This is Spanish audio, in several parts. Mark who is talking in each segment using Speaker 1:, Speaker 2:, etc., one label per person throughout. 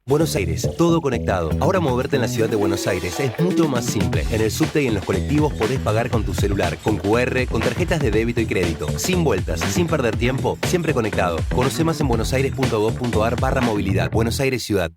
Speaker 1: Buenos Aires, todo conectado. Ahora moverte en la ciudad de Buenos Aires es mucho más simple. En el subte y en los colectivos podés pagar con tu celular, con QR, con tarjetas de débito y crédito. Sin vueltas, sin perder tiempo, siempre conectado. Conoce más en buenosaires.gov.ar/movilidad. Buenos Aires Ciudad.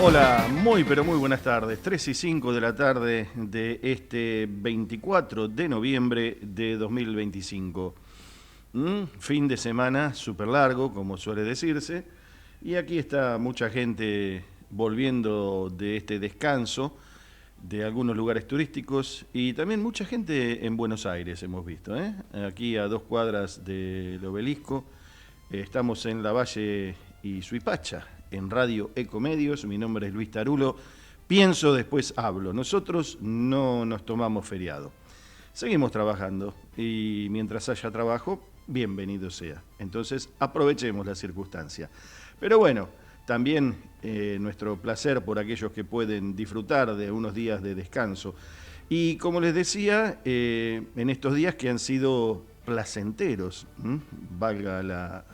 Speaker 2: Hola, muy pero muy buenas tardes. 3:05 de la tarde de este 24 de noviembre de 2025. Fin de semana súper largo, como suele decirse. Y aquí está mucha gente volviendo de este descanso de algunos lugares turísticos y también mucha gente en Buenos Aires hemos visto, ¿eh? Aquí a 2 cuadras del Obelisco. Estamos en Lavalle y Suipacha, en Radio Ecomedios. Mi nombre es Luis Tarulo. Pienso, después hablo. Nosotros no nos tomamos feriado. Seguimos trabajando y mientras haya trabajo, bienvenido sea. Entonces, aprovechemos la circunstancia. Pero bueno, también nuestro placer por aquellos que pueden disfrutar de unos días de descanso. Y como les decía, en estos días que han sido placenteros, valga la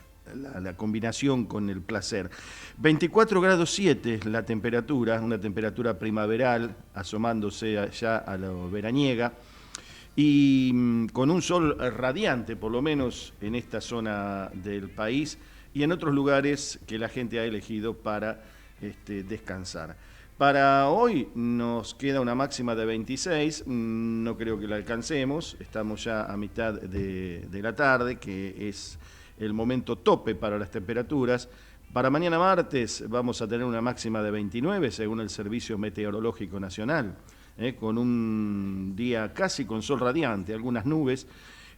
Speaker 2: combinación con el placer. 24 grados 7 es la temperatura, una temperatura primaveral, asomándose ya a la veraniega, y con un sol radiante, por lo menos en esta zona del país, y en otros lugares que la gente ha elegido para descansar. Para hoy nos queda una máxima de 26, no creo que la alcancemos, estamos ya a mitad de la tarde, que es el momento tope para las temperaturas. Para mañana martes vamos a tener una máxima de 29, según el Servicio Meteorológico Nacional, con un día casi con sol radiante, algunas nubes.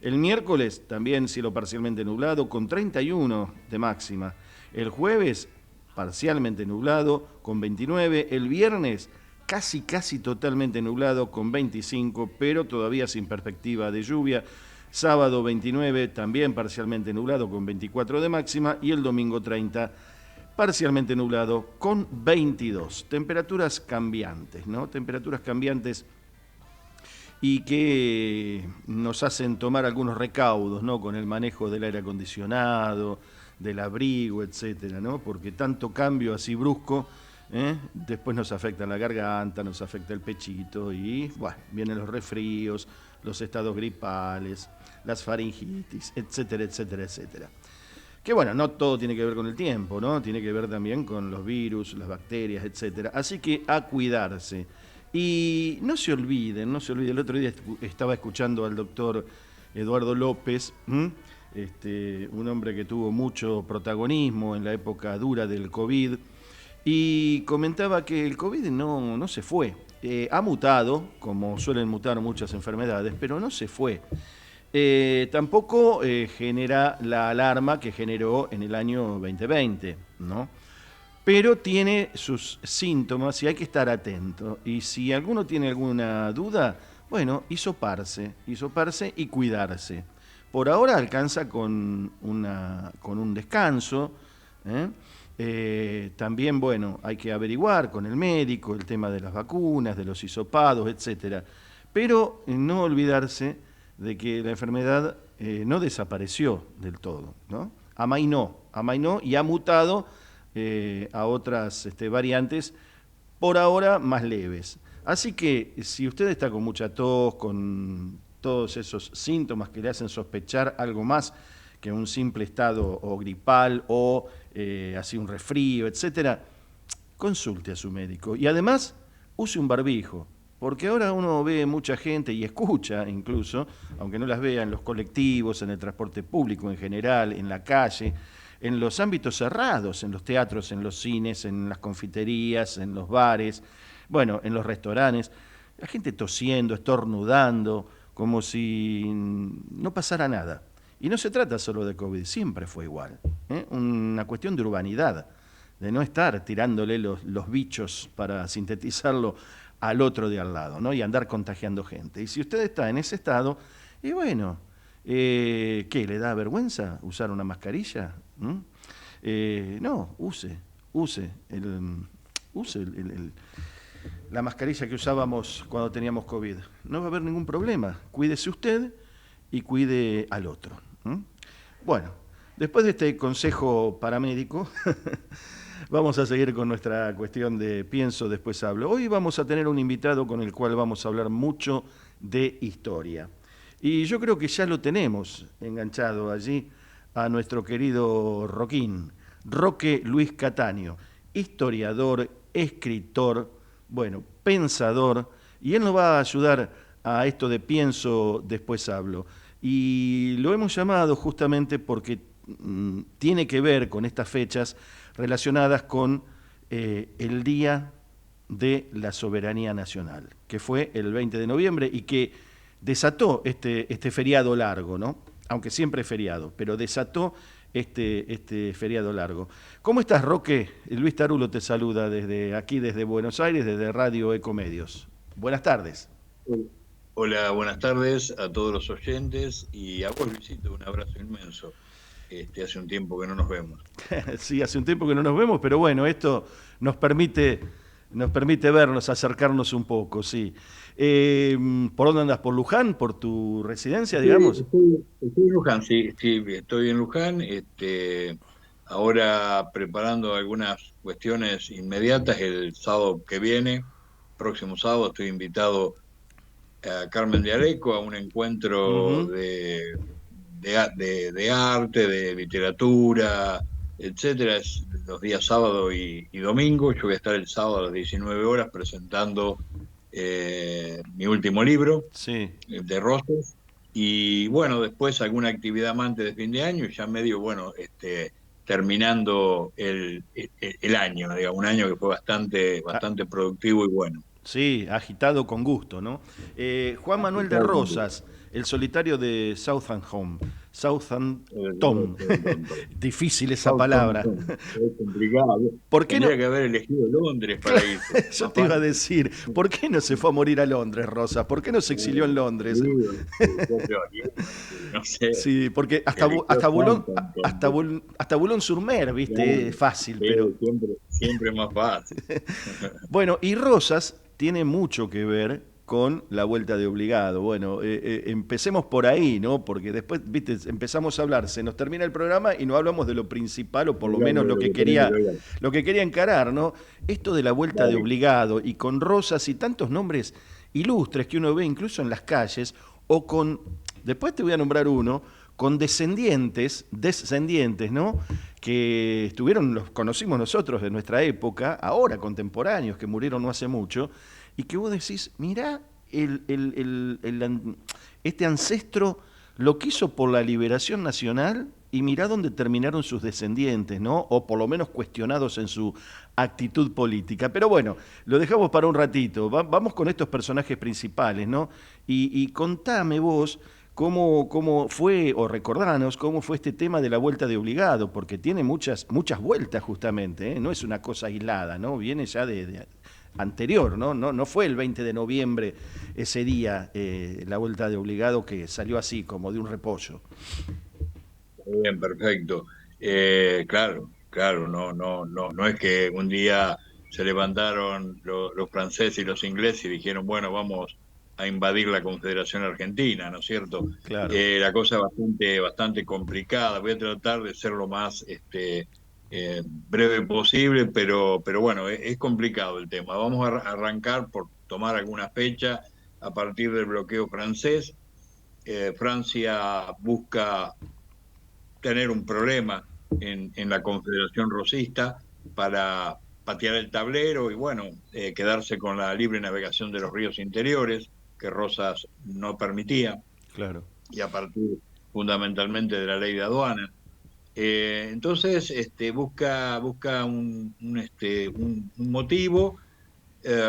Speaker 2: El miércoles también cielo parcialmente nublado, con 31 de máxima. El jueves parcialmente nublado, con 29. El viernes casi totalmente nublado, con 25, pero todavía sin perspectiva de lluvia. Sábado 29, también parcialmente nublado con 24 de máxima, y el domingo 30, parcialmente nublado con 22. Temperaturas cambiantes, ¿no? Temperaturas cambiantes y que nos hacen tomar algunos recaudos, ¿no? Con el manejo del aire acondicionado, del abrigo, etcétera, ¿no? Porque tanto cambio así brusco, después nos afecta la garganta, nos afecta el pechito y, bueno, vienen los resfríos, los estados gripales, las faringitis, etcétera, etcétera, etcétera. Que bueno, no todo tiene que ver con el tiempo, ¿no? Tiene que ver también con los virus, las bacterias, etcétera. Así que a cuidarse. Y no se olviden, el otro día estaba escuchando al doctor Eduardo López, un hombre que tuvo mucho protagonismo en la época dura del COVID, y comentaba que el COVID no se fue. Ha mutado, como suelen mutar muchas enfermedades, pero no se fue. Tampoco genera la alarma que generó en el año 2020, ¿no? Pero tiene sus síntomas y hay que estar atento. Y si alguno tiene alguna duda, bueno, hisoparse y cuidarse. Por ahora alcanza con un descanso. También, bueno, hay que averiguar con el médico el tema de las vacunas, de los hisopados, etcétera. Pero no olvidarse de que la enfermedad no desapareció del todo, ¿no? Amainó y ha mutado a otras variantes, por ahora más leves. Así que si usted está con mucha tos, con todos esos síntomas que le hacen sospechar algo más que un simple estado o gripal o así un resfrío, etcétera, consulte a su médico. Y además, use un barbijo, porque ahora uno ve mucha gente y escucha incluso, aunque no las vea en los colectivos, en el transporte público en general, en la calle, en los ámbitos cerrados, en los teatros, en los cines, en las confiterías, en los bares, bueno, en los restaurantes, la gente tosiendo, estornudando, como si no pasara nada. Y no se trata solo de COVID, siempre fue igual. Una cuestión de urbanidad, de no estar tirándole los bichos, para sintetizarlo, al otro de al lado, ¿no? Y andar contagiando gente. Y si usted está en ese estado, y bueno, ¿qué? ¿Le da vergüenza usar una mascarilla? No, use la mascarilla que usábamos cuando teníamos COVID. No va a haber ningún problema. Cuídese usted y cuide al otro. Bueno, después de este consejo paramédico, vamos a seguir con nuestra cuestión de pienso, después hablo. Hoy vamos a tener un invitado con el cual vamos a hablar mucho de historia. Y yo creo que ya lo tenemos enganchado allí a nuestro querido Roquín, Roque Luis Cataño, historiador, escritor, bueno, pensador, y él nos va a ayudar a esto de pienso, después hablo. Y lo hemos llamado justamente porque tiene que ver con estas fechas relacionadas con el Día de la Soberanía Nacional, que fue el 20 de noviembre y que desató este feriado largo, ¿no? Aunque siempre es feriado, pero desató este feriado largo. ¿Cómo estás, Roque? Luis Tarulo te saluda desde aquí, desde Buenos Aires, desde Radio Ecomedios. Buenas tardes.
Speaker 3: Hola, buenas tardes a todos los oyentes y a vos, Luisito, un abrazo inmenso. Hace un tiempo que no nos vemos.
Speaker 2: Sí, hace un tiempo que no nos vemos, pero bueno, esto nos permite vernos, acercarnos un poco, sí. ¿Por dónde andas? ¿Por Luján? ¿Por tu residencia, digamos?
Speaker 3: Estoy en Luján, sí, estoy en Luján. Ahora preparando algunas cuestiones inmediatas. El sábado que viene, próximo sábado, estoy invitado a Carmen de Areco a un encuentro de arte, de literatura, etcétera. Es los días sábado y domingo. Yo voy a estar el sábado a las 19 horas presentando mi último libro,
Speaker 2: sí,
Speaker 3: de Rosas, y bueno, después alguna actividad más antes de fin de año, ya medio, bueno, terminando el año, digamos, un año que fue bastante productivo y bueno.
Speaker 2: Sí, agitado con gusto, ¿no? Juan Manuel de Rosas, el solitario de Southampton. Difícil esa palabra.
Speaker 3: Es complicado.
Speaker 2: ¿Por qué
Speaker 3: Tendría que haber elegido Londres para irse.
Speaker 2: Yo te iba a decir, ¿por qué no se fue a morir a Londres, Rosas? ¿Por qué no se exilió en Londres?
Speaker 3: No sé.
Speaker 2: Sí, porque hasta Boulogne-sur-Mer, ¿viste? Es fácil,
Speaker 3: sí,
Speaker 2: pero...
Speaker 3: Siempre es más fácil.
Speaker 2: Bueno, y Rosas tiene mucho que ver con la vuelta de obligado. Bueno, empecemos por ahí, ¿no? Porque después, viste, empezamos a hablar, se nos termina el programa y no hablamos de lo principal, o por lo menos lo que quería encarar, ¿no? Esto de la vuelta de obligado, y con Rosas y tantos nombres ilustres que uno ve incluso en las calles, o con, después te voy a nombrar uno, con descendientes, ¿no? Que estuvieron, los conocimos nosotros de nuestra época, ahora contemporáneos, que murieron no hace mucho, y que vos decís, mirá, este ancestro lo quiso por la liberación nacional y mirá dónde terminaron sus descendientes, ¿no? O por lo menos cuestionados en su actitud política. Pero bueno, lo dejamos para un ratito. Vamos con estos personajes principales, ¿no? Y contame vos cómo fue, o recordanos cómo fue este tema de la vuelta de obligado, porque tiene muchas vueltas justamente, ¿eh? No es una cosa aislada, ¿no? Viene ya de anterior, ¿no? No fue el 20 de noviembre ese día la vuelta de obligado que salió así, como de un repollo.
Speaker 3: Bien, perfecto. Claro, claro, no es que un día se levantaron los franceses y los ingleses y dijeron, bueno, vamos a invadir la Confederación Argentina, ¿no es cierto?
Speaker 2: Claro.
Speaker 3: La cosa es bastante complicada. Voy a tratar de ser lo más breve posible, pero bueno, es complicado el tema. Vamos a arrancar por tomar alguna fecha a partir del bloqueo francés. Francia busca tener un problema en la Confederación Rosista para patear el tablero y bueno, quedarse con la libre navegación de los ríos interiores, que Rosas no permitía,
Speaker 2: Claro.
Speaker 3: y a partir fundamentalmente de la ley de aduana. Entonces busca un motivo.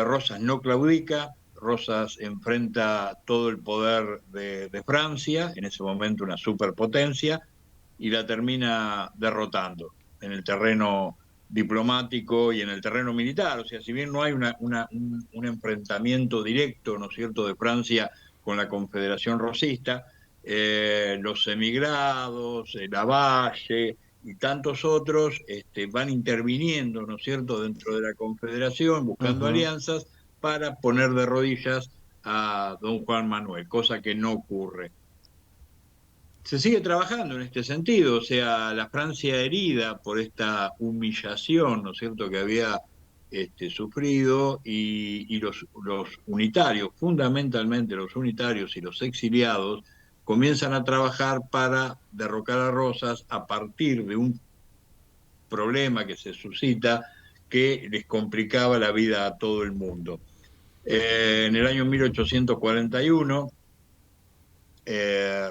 Speaker 3: Rosas no claudica, Rosas enfrenta todo el poder de Francia, en ese momento una superpotencia, y la termina derrotando en el terreno diplomático y en el terreno militar. O sea, si bien no hay un enfrentamiento directo, ¿no es cierto?, de Francia con la Confederación Rosista, los emigrados, Lavalle y tantos otros van interviniendo, ¿no es cierto?, dentro de la Confederación, buscando
Speaker 2: Ujú.
Speaker 3: alianzas para poner de rodillas a don Juan Manuel, cosa que no ocurre. Se sigue trabajando en este sentido, o sea, la Francia herida por esta humillación, ¿no es cierto?, que había sufrido, y los unitarios, fundamentalmente los unitarios y los exiliados, comienzan a trabajar para derrocar a Rosas a partir de un problema que se suscita que les complicaba la vida a todo el mundo. En el año 1841,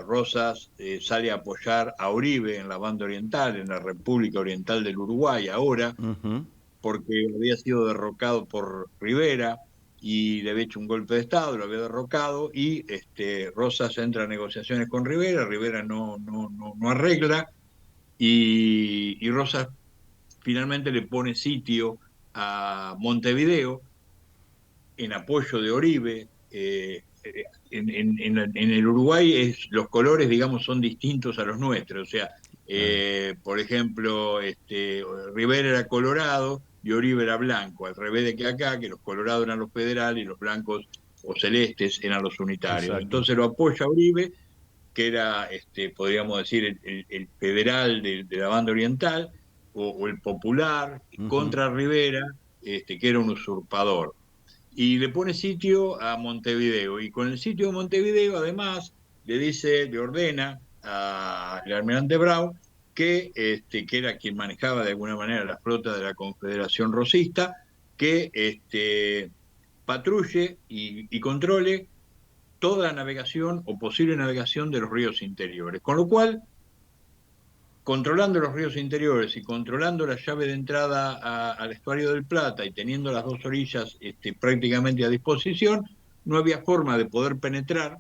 Speaker 3: Rosas sale a apoyar a Uribe en la banda oriental, en la República Oriental del Uruguay ahora,
Speaker 2: Ujú.
Speaker 3: porque había sido derrocado por Rivera y le había hecho un golpe de Estado, lo había derrocado, y Rosas entra a negociaciones con Rivera, Rivera no arregla, y Rosas finalmente le pone sitio a Montevideo en apoyo de Uribe. En el Uruguay los colores, digamos, son distintos a los nuestros. O sea,
Speaker 2: Claro.
Speaker 3: por ejemplo, Rivera era colorado y Uribe era blanco, al revés de que acá, que los colorados eran los federales y los blancos o celestes eran los unitarios.
Speaker 2: Exacto.
Speaker 3: Entonces lo apoya Uribe, que era, podríamos decir, el federal de la banda oriental, o el popular,
Speaker 2: Ujú.
Speaker 3: contra Rivera, que era un usurpador, y le pone sitio a Montevideo. Y con el sitio de Montevideo, además, le ordena al almirante Brown, que era quien manejaba de alguna manera la flota de la Confederación Rosista, que patrulle y controle toda la navegación o posible navegación de los ríos interiores. Con lo cual, controlando los ríos interiores y controlando la llave de entrada al estuario del Plata y teniendo las dos orillas prácticamente a disposición, no había forma de poder penetrar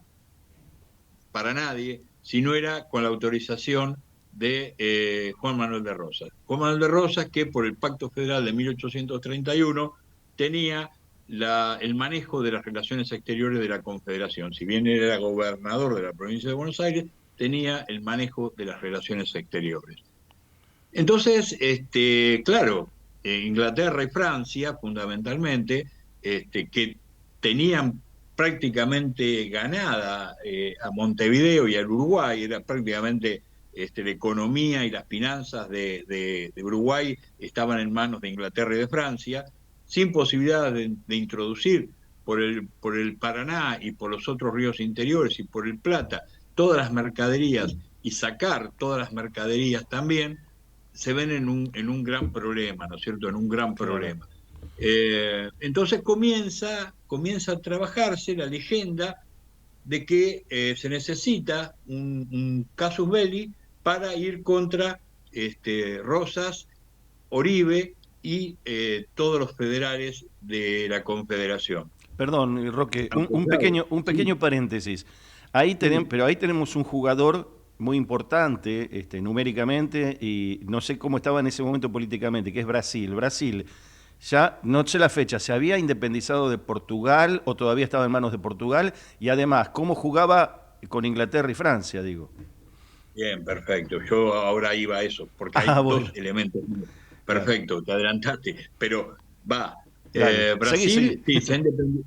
Speaker 3: para nadie si no era con la autorización de Juan Manuel de Rosas. Juan Manuel de Rosas, que por el Pacto Federal de 1831 tenía el manejo de las relaciones exteriores de la Confederación. Si bien era gobernador de la provincia de Buenos Aires, tenía el manejo de las relaciones exteriores. Entonces, claro, Inglaterra y Francia, fundamentalmente, que tenían prácticamente ganada a Montevideo y al Uruguay, era prácticamente la economía y las finanzas de Uruguay estaban en manos de Inglaterra y de Francia, sin posibilidad de introducir por el Paraná y por los otros ríos interiores y por el Plata todas las mercaderías, y sacar todas las mercaderías también, se ven en un gran problema, ¿no es cierto? En un gran
Speaker 2: Claro.
Speaker 3: problema. Entonces comienza comienza a trabajarse la leyenda de que se necesita un casus belli para ir contra Rosas, Oribe y todos los federales de la Confederación.
Speaker 2: Perdón, Roque,
Speaker 3: Aunque,
Speaker 2: un
Speaker 3: claro,
Speaker 2: pequeño
Speaker 3: sí,
Speaker 2: paréntesis.
Speaker 3: sí.
Speaker 2: Pero ahí tenemos un jugador muy importante numéricamente y no sé cómo estaba en ese momento políticamente, que es Brasil. Brasil, ya no sé la fecha, ¿se había independizado de Portugal o todavía estaba en manos de Portugal? Y además, ¿cómo jugaba con Inglaterra y Francia, digo?
Speaker 3: Bien, perfecto. Yo ahora iba a eso, porque hay
Speaker 2: Ah,
Speaker 3: dos
Speaker 2: bueno,
Speaker 3: elementos.
Speaker 2: claro.
Speaker 3: Perfecto, te adelantaste. Pero va,
Speaker 2: Dale, seguí, seguí.
Speaker 3: Brasil sí,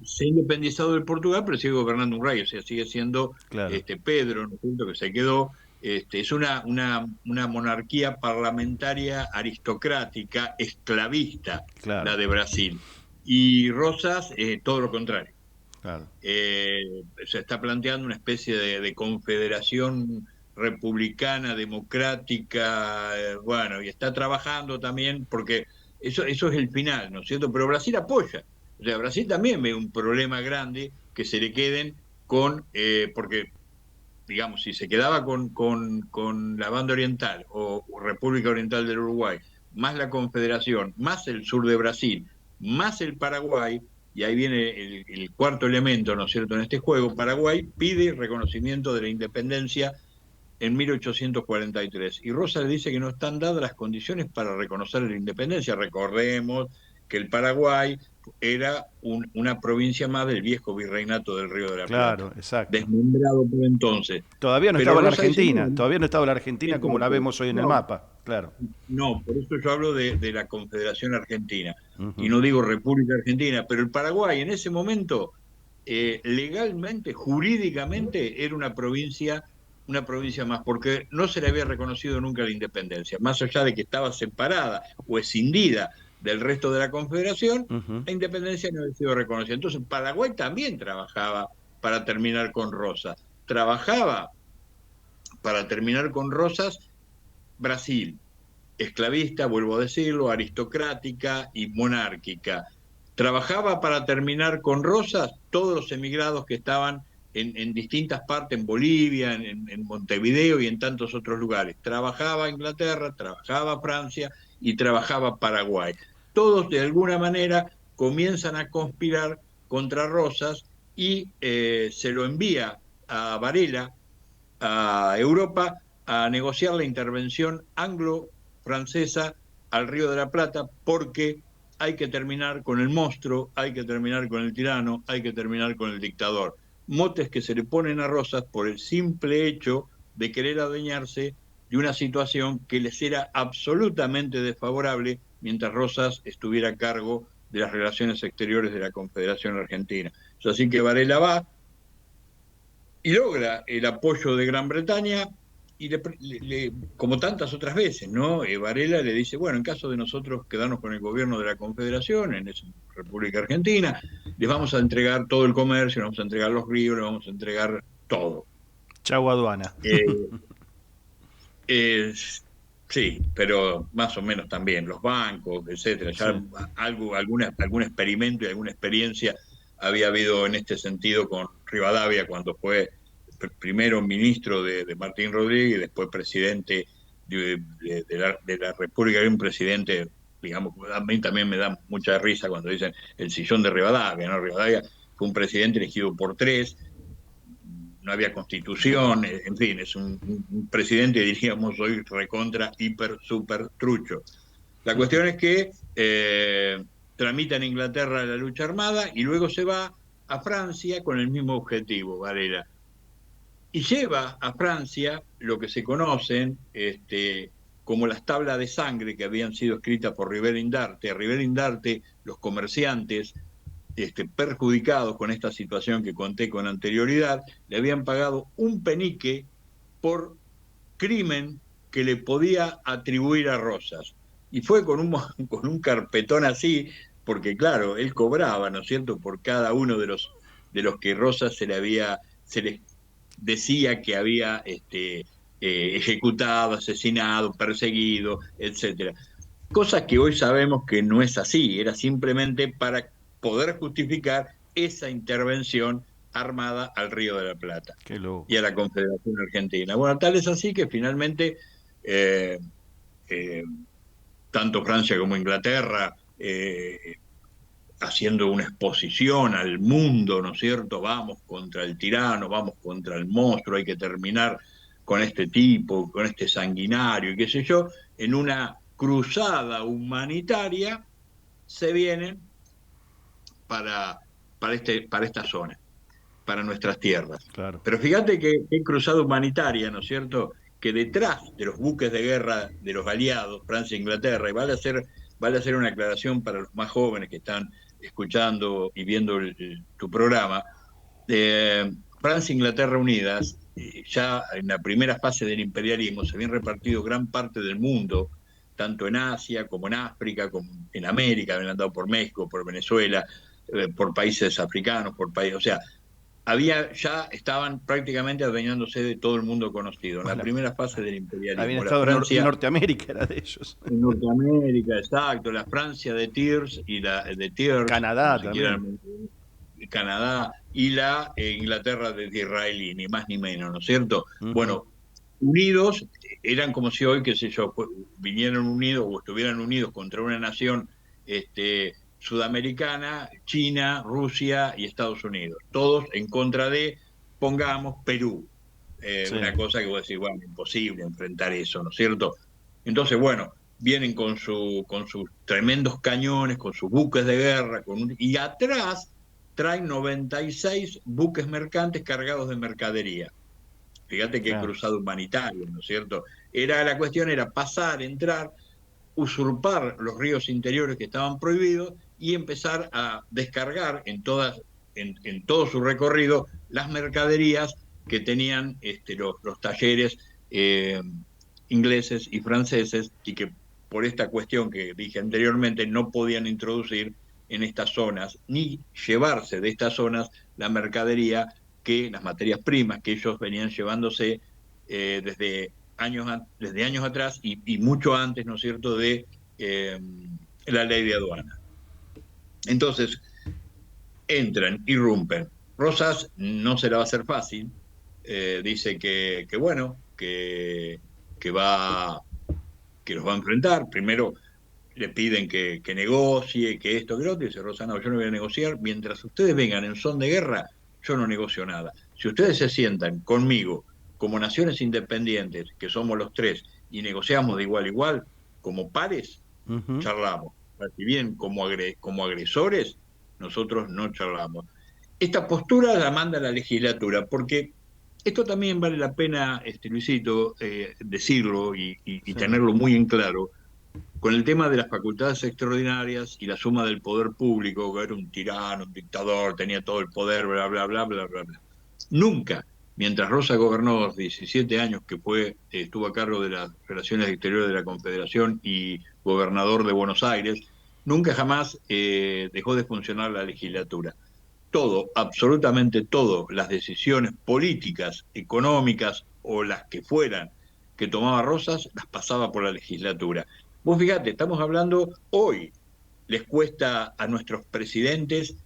Speaker 3: se ha independizado de Portugal, pero sigue gobernando un rey, o sea, sigue siendo
Speaker 2: Claro,
Speaker 3: Pedro, ¿no es cierto?, que se quedó. Es una monarquía parlamentaria aristocrática, esclavista,
Speaker 2: claro,
Speaker 3: la de Brasil. Y Rosas, todo lo contrario.
Speaker 2: claro.
Speaker 3: Se está planteando una especie de confederación republicana, democrática, bueno, y está trabajando también, porque eso es el final, ¿no es cierto? Pero Brasil apoya, o sea, Brasil también ve un problema grande que se le queden porque, digamos, si se quedaba con la banda oriental o República Oriental del Uruguay, más la Confederación, más el sur de Brasil, más el Paraguay, y ahí viene el cuarto elemento, ¿no es cierto?, en este juego. Paraguay pide reconocimiento de la independencia en 1843 y Rosa le dice que no están dadas las condiciones para reconocer la independencia. Recordemos que el Paraguay era una provincia más del viejo virreinato del Río de la Plata,
Speaker 2: Claro, exacto.
Speaker 3: desmembrado por entonces.
Speaker 2: Todavía no
Speaker 3: Pero
Speaker 2: estaba la
Speaker 3: Rosa dice,
Speaker 2: Argentina,
Speaker 3: no,
Speaker 2: todavía no estaba la Argentina como la
Speaker 3: exacto,
Speaker 2: vemos hoy en el
Speaker 3: no,
Speaker 2: mapa, claro.
Speaker 3: no, por eso yo hablo de la Confederación Argentina, y
Speaker 2: Ujú.
Speaker 3: no digo República Argentina, pero el Paraguay en ese momento, legalmente, jurídicamente, era una provincia más, porque no se le había reconocido nunca la independencia, más allá de que estaba separada o escindida del resto de la Confederación,
Speaker 2: Ujú.
Speaker 3: la independencia no había sido reconocida. Entonces Paraguay también trabajaba para terminar con Rosas, trabajaba para terminar con Rosas Brasil, esclavista, vuelvo a decirlo, aristocrática y monárquica. Trabajaba para terminar con Rosas todos los emigrados que estaban en distintas partes, en Bolivia, en Montevideo y en tantos otros lugares. Trabajaba Inglaterra, trabajaba Francia y trabajaba Paraguay. Todos de alguna manera comienzan a conspirar contra Rosas y se lo envía a Varela, a Europa, a negociar la intervención anglo-francesa al Río de la Plata, porque hay que terminar con el monstruo, hay que terminar con el tirano, hay que terminar con el dictador. Motes que se le ponen a Rosas por el simple hecho de querer adueñarse de una situación que les era absolutamente desfavorable mientras Rosas estuviera a cargo de las relaciones exteriores de la Confederación Argentina. Así que Varela va y logra el apoyo de Gran Bretaña y como tantas otras veces, ¿no? Varela le dice, bueno, en caso de nosotros quedarnos con el gobierno de la Confederación, en esa República Argentina, les vamos a entregar todo el comercio, les vamos a entregar los ríos, les vamos a entregar todo.
Speaker 2: Chau aduana.
Speaker 3: Eh, eh, sí, pero más o menos también, los bancos, etcétera.
Speaker 2: Sí.
Speaker 3: Ya algún experimento y alguna experiencia había habido en este sentido con Rivadavia cuando fue primero ministro de Martín Rodríguez y después presidente de la República. Hay un presidente, digamos, a mí también me da mucha risa cuando dicen el sillón de Rivadavia, ¿no? Rivadavia fue un presidente elegido por tres, no había constitución, en fin, es un presidente, diríamos hoy, recontra, hiper, super trucho. La cuestión es que tramita en Inglaterra la lucha armada y luego se va a Francia con el mismo objetivo, Varela. Y lleva a Francia lo que se conocen como las tablas de sangre que habían sido escritas por Ribera Indarte. A Ribera Indarte, los comerciantes perjudicados con esta situación que conté con anterioridad, le habían pagado un penique por crimen que le podía atribuir a Rosas. Y fue con un carpetón así, porque claro, él cobraba, ¿no es cierto?, por cada uno de los que Rosas se les decía que había ejecutado, asesinado, perseguido, etcétera. Cosas que hoy sabemos que no es así, era simplemente para poder justificar esa intervención armada al Río de la Plata
Speaker 2: Qué loco.
Speaker 3: y a la Confederación Argentina. Bueno, tal es así que finalmente eh, eh, tanto Francia como Inglaterra, haciendo una exposición al mundo, ¿no es cierto? Vamos contra el tirano, vamos contra el monstruo, hay que terminar con este tipo, con este sanguinario, y qué sé yo, en una cruzada humanitaria se vienen para, para esta zona, para nuestras tierras.
Speaker 2: Claro.
Speaker 3: Pero fíjate que cruzada humanitaria, ¿no es cierto? Que detrás de los buques de guerra de los aliados, Francia e Inglaterra, y vale hacer una aclaración para los más jóvenes que están escuchando y viendo tu programa, Francia e Inglaterra unidas, ya en la primera fase del imperialismo se habían repartido gran parte del mundo, tanto en Asia como en África, como en América, habían andado por México, por Venezuela, por países africanos, por países, o sea, ya estaban prácticamente adueñándose de todo el mundo conocido. En la
Speaker 2: Bueno,
Speaker 3: primera fase del
Speaker 2: habían
Speaker 3: imperialismo, la
Speaker 2: estado en
Speaker 3: Francia
Speaker 2: Norteamérica, era de ellos.
Speaker 3: en Norteamérica, exacto, la Francia de Thiers y la de Thiers, como
Speaker 2: Canadá
Speaker 3: se
Speaker 2: también.
Speaker 3: quieran, Canadá, y la Inglaterra de Disraeli, ni más ni menos, ¿no es cierto?
Speaker 2: Ujú.
Speaker 3: Bueno, unidos, eran como si hoy, qué sé yo, vinieran unidos o estuvieran unidos contra una nación sudamericana, China, Rusia y Estados Unidos, todos en contra de, pongamos, Perú.
Speaker 2: Sí.
Speaker 3: Una cosa que vos decís, bueno, imposible enfrentar eso, ¿no es cierto? Entonces, bueno, vienen con sus tremendos cañones, con sus buques de guerra, y atrás traen 96 buques mercantes cargados de mercadería. Fíjate qué
Speaker 2: Claro.
Speaker 3: cruzado humanitario, ¿no es cierto? La cuestión era pasar, entrar, usurpar los ríos interiores que estaban prohibidos y empezar a descargar en todo su recorrido las mercaderías que tenían los talleres ingleses y franceses y que por esta cuestión que dije anteriormente no podían introducir en estas zonas ni llevarse de estas zonas la mercadería las materias primas que ellos venían llevándose desde años atrás y mucho antes, ¿no es cierto?, de la ley de aduana. Entonces, entran, irrumpen. Rosas no se la va a hacer fácil, dice bueno, que los va a enfrentar. Primero le piden que negocie, que esto, que lo otro, dice Rosa, no, yo no voy a negociar, mientras ustedes vengan en son de guerra, yo no negocio nada. Si ustedes se sientan conmigo como naciones independientes, que somos los tres, y negociamos de igual a igual, como pares,
Speaker 2: Ujú.
Speaker 3: charlamos. Si bien como agresores, nosotros no charlamos. Esta postura la manda la legislatura, porque esto también vale la pena, Luisito, decirlo y
Speaker 2: Sí.
Speaker 3: tenerlo muy en claro, con el tema de las facultades extraordinarias y la suma del poder público, que era un tirano, un dictador, tenía todo el poder, bla, bla, bla, bla, bla, bla. Nunca, mientras Rosa gobernó 17 años, que estuvo a cargo de las relaciones exteriores de la Confederación y gobernador de Buenos Aires, nunca jamás dejó de funcionar la legislatura. Todo, absolutamente todo, las decisiones políticas, económicas o las que fueran que tomaba Rosas, las pasaba por la legislatura. Vos fíjate, estamos hablando hoy, les cuesta a nuestros presidentes,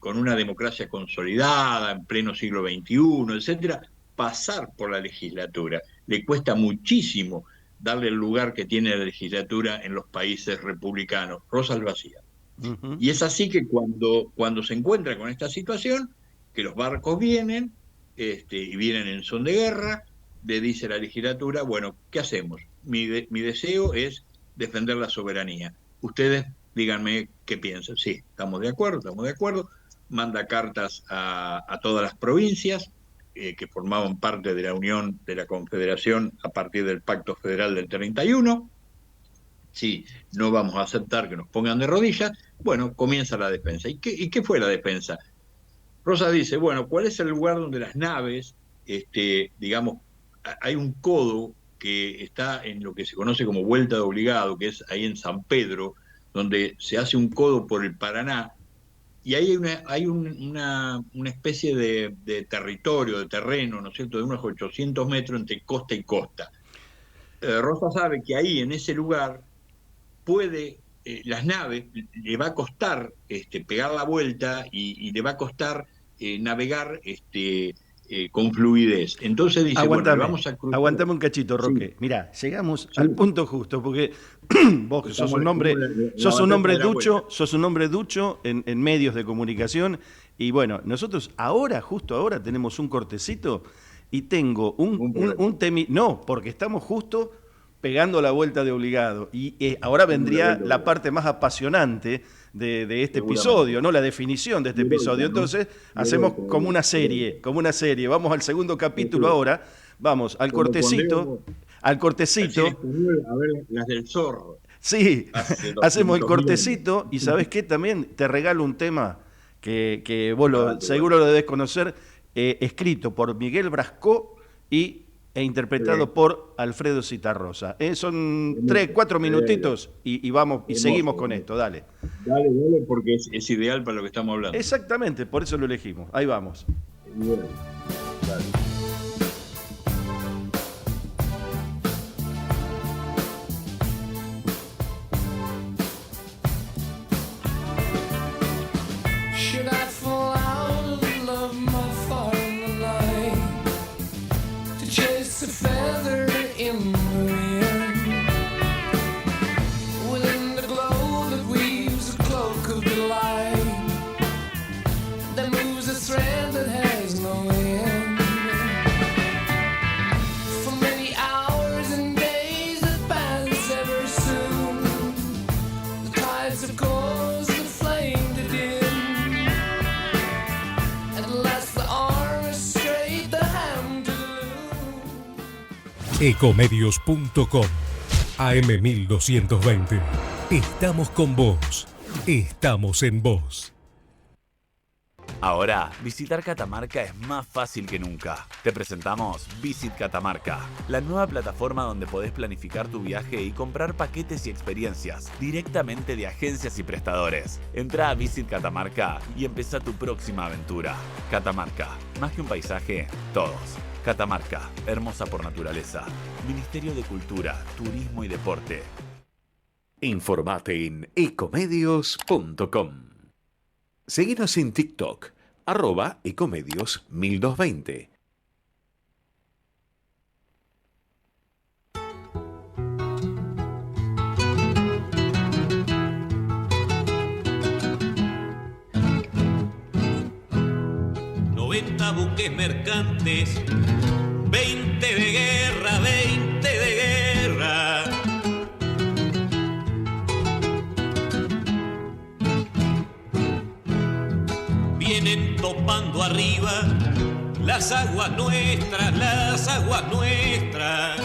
Speaker 3: con una democracia consolidada, en pleno siglo XXI, etcétera, pasar por la legislatura. Le cuesta muchísimo darle el lugar que tiene la legislatura en los países republicanos. Rosas lo hacía.
Speaker 2: Ujú.
Speaker 3: Y es así que cuando se encuentra con esta situación, que los barcos vienen y vienen en son de guerra, le dice la legislatura, bueno, ¿qué hacemos? Mi deseo es defender la soberanía. Ustedes díganme qué piensan. Sí, estamos de acuerdo. Manda cartas a todas las provincias que formaban parte de la Unión de la Confederación a partir del Pacto Federal del 31. Sí, no vamos a aceptar que nos pongan de rodillas. Bueno, comienza la defensa. ¿Y qué fue la defensa? Rosa dice, bueno, ¿cuál es el lugar donde las naves, digamos, hay un codo que está en lo que se conoce como Vuelta de Obligado, que es ahí en San Pedro, donde se hace un codo por el Paraná, y ahí hay una especie de territorio, de terreno, ¿no es cierto?, de unos 800 metros entre costa y costa. Rosa sabe que ahí, en ese lugar, puede las naves le va a costar pegar la vuelta y le va a costar navegar con fluidez. Entonces dice,
Speaker 2: Aguantame,
Speaker 3: bueno, vamos a cruzar.
Speaker 2: aguantame un cachito, Roque.
Speaker 3: Sí.
Speaker 2: Mirá, llegamos
Speaker 3: Sí.
Speaker 2: al punto justo, porque vos que sos un hombre, sos un hombre ducho en medios de comunicación, y bueno, nosotros justo ahora, tenemos un cortecito y tengo un temi. No, porque estamos justo pegando la vuelta de obligado. Y ahora vendría la parte más apasionante de este episodio, ¿no? La definición de este episodio. Entonces, hacemos como una serie. Vamos al segundo capítulo ahora. Vamos al cortecito. Al cortecito.
Speaker 3: A ver, las del zorro.
Speaker 2: Sí, hacemos el cortecito y ¿sabés qué? También te regalo un tema que vos seguro lo debés conocer, escrito por Miguel Brascó e interpretado por Alfredo Citarrosa. Son 3-4 minutitos y vamos y seguimos con esto, dale.
Speaker 3: Dale, porque es ideal para lo que estamos hablando.
Speaker 2: Exactamente, por eso lo elegimos. Ahí vamos.
Speaker 3: Bueno, dale.
Speaker 4: Should I fall out of love more far in the night to chase a feather in the wind? Within the glow that weaves a cloak of delight, that moves a thread that has no end. For many hours and days that pass ever soon, the tides of course the flame to dim.
Speaker 5: Ecomedios.com AM1220. Estamos con vos. Estamos en vos.
Speaker 6: Ahora, visitar Catamarca es más fácil que nunca. Te presentamos Visit Catamarca, la nueva plataforma donde podés planificar tu viaje y comprar paquetes y experiencias directamente de agencias y prestadores. Entra a Visit Catamarca y empezá tu próxima aventura. Catamarca, más que un paisaje, todos. Catamarca, hermosa por naturaleza. Ministerio de Cultura, Turismo y Deporte.
Speaker 7: Informate en ecomedios.com. Seguinos en TikTok, @ecomedios1220.
Speaker 8: Buques mercantes, 20 de guerra, 20 de guerra. Vienen topando arriba las aguas nuestras, las aguas nuestras.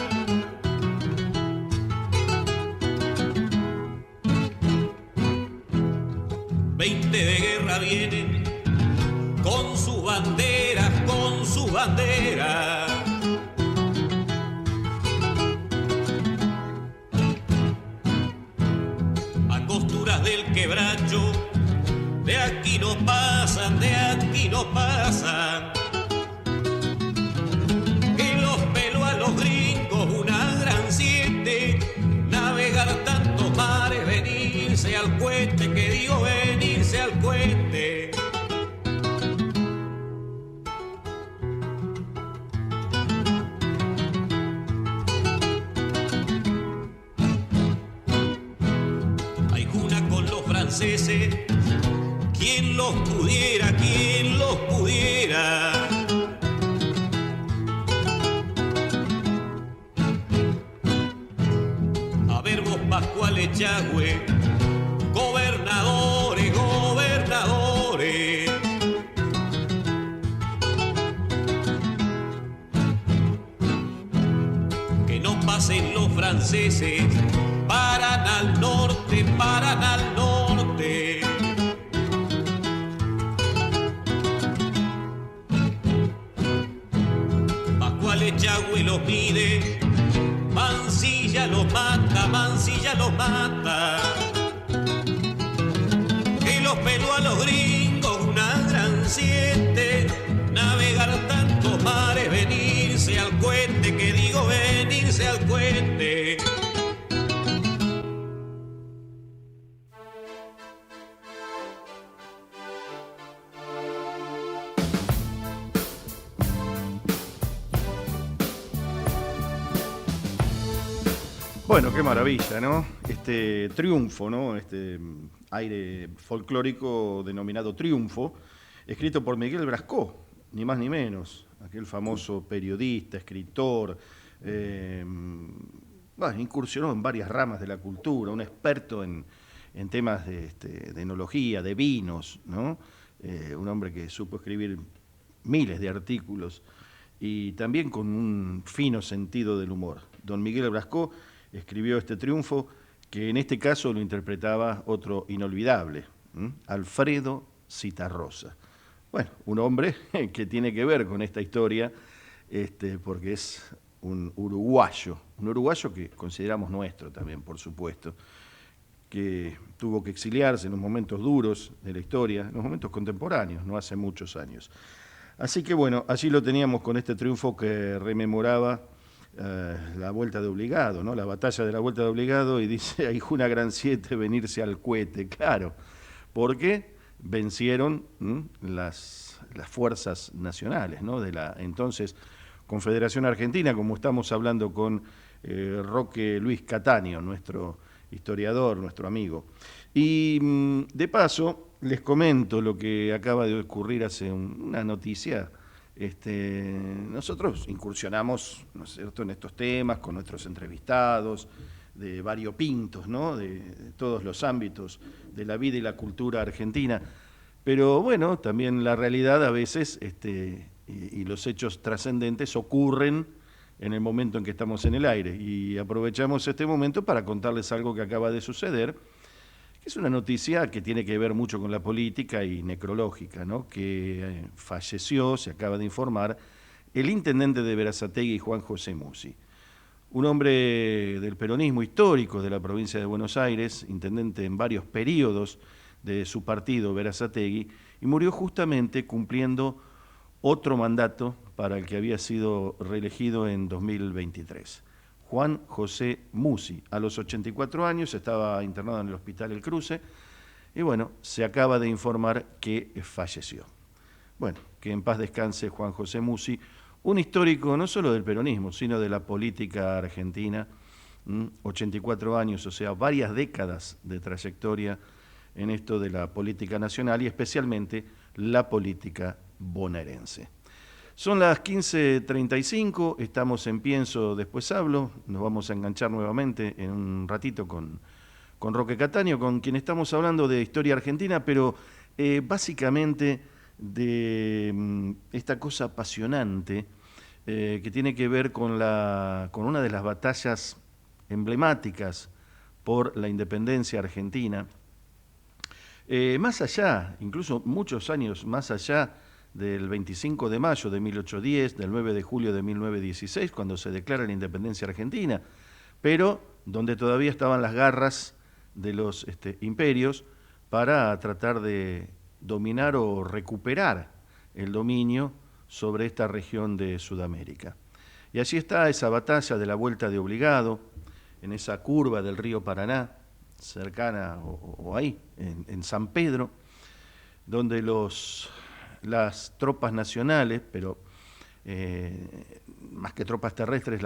Speaker 8: Veinte de guerra vienen con sus banderas, con sus banderas. A costuras del quebracho, de aquí no pasan, de aquí no pasan. Que los peló a los gringos una gran 7, navegar tantos mares, venirse al cuente, que digo venirse al cuente. ¿Quién los pudiera? ¿Quién los pudiera? A ver vos, Pascual Echagüe, gobernadores, gobernadores. Que no pasen los franceses, paran al norte, paran al norte. Pascual Echagüe los mide, Mansilla los mata, Mansilla los mata. Que los peló a los gringos una gran 7, navegar tantos mares, venirse al cuente, que digo venirse al cuente.
Speaker 2: Bueno, qué maravilla, ¿no? Este triunfo, ¿no? Este aire folclórico denominado Triunfo, escrito por Miguel Brascó, ni más ni menos, aquel famoso periodista, escritor, incursionó en varias ramas de la cultura, un experto en temas de enología, de vinos, ¿no? Un hombre que supo escribir miles de artículos y también con un fino sentido del humor. Don Miguel Brascó escribió este triunfo, que en este caso lo interpretaba otro inolvidable, Alfredo Zitarrosa. Bueno, un hombre que tiene que ver con esta historia, porque es un uruguayo que consideramos nuestro también, por supuesto, que tuvo que exiliarse en los momentos duros de la historia, en los momentos contemporáneos, no hace muchos años. Así que bueno, allí lo teníamos con este triunfo que rememoraba la Vuelta de Obligado, ¿no? La batalla de la Vuelta de Obligado, y dice, hay una gran 7 venirse al cohete, claro, porque vencieron las fuerzas nacionales, ¿no? De la entonces Confederación Argentina, como estamos hablando con Roque Luis Cataño, nuestro historiador, nuestro amigo. Y de paso, les comento lo que acaba de ocurrir hace una noticia. Nosotros incursionamos, ¿no es cierto?, en estos temas con nuestros entrevistados, de variopintos, ¿no?, de todos los ámbitos de la vida y la cultura argentina. Pero bueno, también la realidad a veces y los hechos trascendentes ocurren en el momento en que estamos en el aire. Y aprovechamos este momento para contarles algo que acaba de suceder, que es una noticia que tiene que ver mucho con la política y necrológica, ¿no? Que falleció, se acaba de informar, el intendente de Berazategui, Juan José Musi. Un hombre del peronismo histórico de la provincia de Buenos Aires, intendente en varios periodos de su partido, Berazategui, y murió justamente cumpliendo otro mandato para el que había sido reelegido en 2023. Juan José Musi, a los 84 años, estaba internado en el Hospital El Cruce, y bueno, se acaba de informar que falleció. Bueno, que en paz descanse Juan José Musi, un histórico no solo del peronismo, sino de la política argentina, 84 años, o sea, varias décadas de trayectoria en esto de la política nacional y especialmente la política bonaerense. Son las 15:35, estamos en Pienso, después hablo, nos vamos a enganchar nuevamente en un ratito con Roque Cataño, con quien estamos hablando de historia argentina, pero básicamente de esta cosa apasionante que tiene que ver con una de las batallas emblemáticas por la independencia argentina, más allá, incluso muchos años más allá del 25 de mayo de 1810, del 9 de julio de 1916, cuando se declara la independencia argentina, pero donde todavía estaban las garras de los imperios para tratar de dominar o recuperar el dominio sobre esta región de Sudamérica. Y allí está esa batalla de la Vuelta de Obligado, en esa curva del río Paraná, cercana o ahí, en San Pedro, donde las tropas nacionales, pero más que tropas terrestres,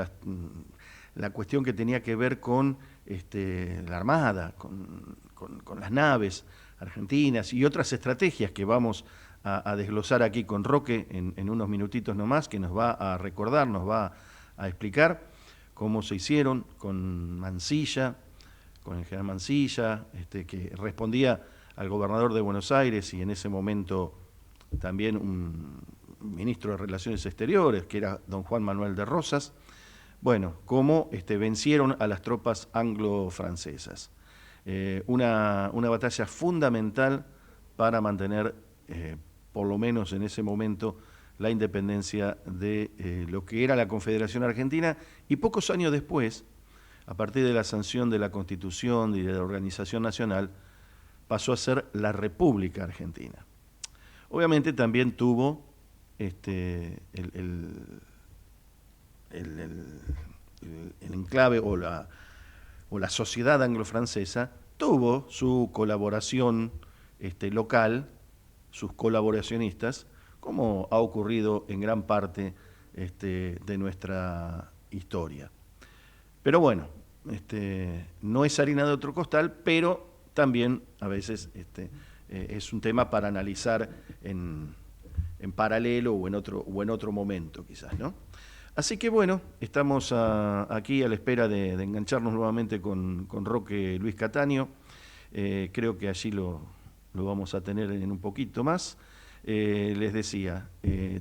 Speaker 2: la cuestión que tenía que ver con la armada, con las naves argentinas y otras estrategias que vamos a desglosar aquí con Roque en unos minutitos nomás, que nos va a recordar, nos va a explicar cómo se hicieron con Mansilla, con el general Mansilla, que respondía al gobernador de Buenos Aires y en ese momento también un ministro de Relaciones Exteriores, que era don Juan Manuel de Rosas. Bueno, cómo vencieron a las tropas anglo-francesas. Una batalla fundamental para mantener, por lo menos en ese momento, la independencia de lo que era la Confederación Argentina, y pocos años después, a partir de la sanción de la Constitución y de la Organización Nacional, pasó a ser la República Argentina. Obviamente también tuvo el enclave o la sociedad anglo-francesa, tuvo su colaboración local, sus colaboracionistas, como ha ocurrido en gran parte de nuestra historia. Pero bueno, no es harina de otro costal, pero también a veces es un tema para analizar en paralelo o en otro momento quizás, ¿no? Así que bueno, estamos aquí a la espera de engancharnos nuevamente con Roque Luis Cataño. Creo que allí lo vamos a tener en un poquito más. Les decía,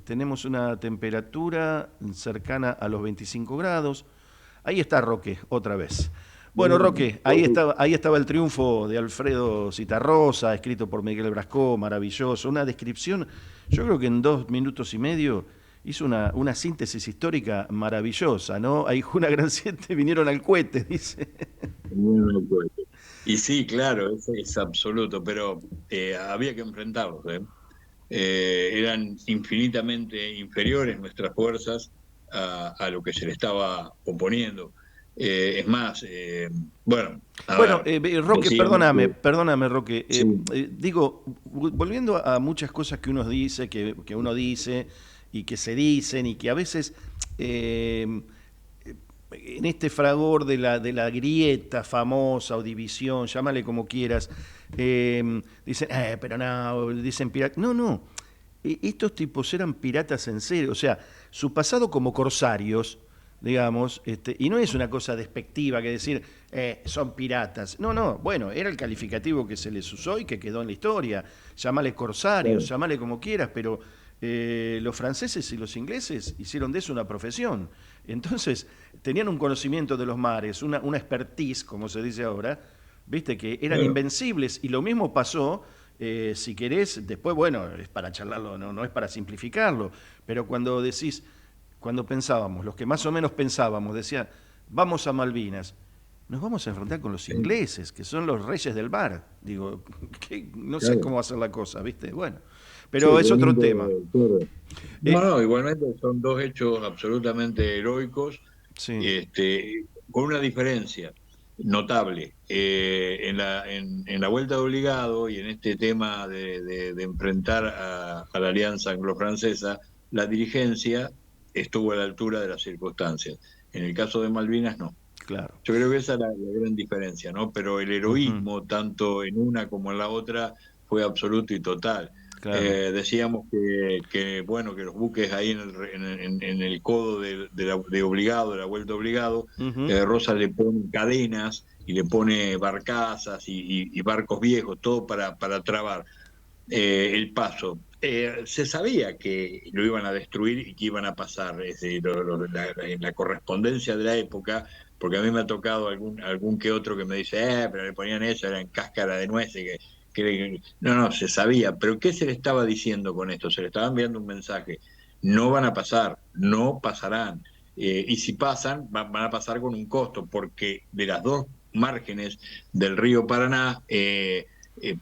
Speaker 2: tenemos una temperatura cercana a los 25 grados. Ahí está Roque, otra vez. Bueno, Roque, ahí estaba el triunfo de Alfredo Zitarrosa, escrito por Miguel Brascó, maravilloso. Una descripción, yo creo que en 2 minutos y medio hizo una síntesis histórica maravillosa, ¿no? Ahí una gran 7 vinieron al cohete, dice.
Speaker 3: Vinieron al cohete. Y sí, claro, es absoluto, pero había que enfrentarlos, eran infinitamente inferiores nuestras fuerzas a lo que se le estaba oponiendo. Es más, bueno...
Speaker 2: Roque, perdóname, Roque.
Speaker 3: Sí.
Speaker 2: Digo, volviendo a muchas cosas que uno dice, que uno dice y que se dicen y que a veces... en este fragor de la grieta famosa o división, llámale como quieras, dicen, pero no, dicen piratas. No, estos tipos eran piratas en serio, o sea, su pasado como corsarios, digamos, y no es una cosa despectiva que decir, son piratas. No, bueno, era el calificativo que se les usó y que quedó en la historia. Llámale corsarios, llámale como quieras, pero los franceses y los ingleses hicieron de eso una profesión. Entonces, tenían un conocimiento de los mares, una expertise, como se dice ahora, viste, que eran invencibles. Y lo mismo pasó, si querés, después, bueno, es para charlarlo, no es para simplificarlo, pero cuando pensábamos, los que más o menos pensábamos, decían, vamos a Malvinas, nos vamos a enfrentar con los ingleses, que son los reyes del mar. Digo, no sé cómo hacer la cosa, viste, bueno. Pero es otro tema.
Speaker 3: No, igualmente son 2 hechos absolutamente heroicos, con una diferencia notable. En la vuelta de obligado y en este tema de enfrentar a la alianza anglo-francesa, la dirigencia estuvo a la altura de las circunstancias. En el caso de Malvinas, no.
Speaker 2: Claro.
Speaker 3: Yo creo que esa es la gran diferencia, ¿no? Pero el heroísmo, tanto en una como en la otra, fue absoluto y total. Claro. Decíamos que los buques ahí en el codo de obligado, de la vuelta obligado, Rosa le pone cadenas y le pone barcazas y barcos viejos, todo para trabar el paso. Se sabía que lo iban a destruir y que iban a pasar. Es decir, la correspondencia de la época, porque a mí me ha tocado algún que otro que me dice, pero le ponían eso, eran cáscara de nueces, no, se sabía. Pero ¿qué se le estaba diciendo con esto? Se le estaba enviando un mensaje: no van a pasar, no pasarán, y si pasan, van a pasar con un costo, porque de las 2 márgenes del río Paraná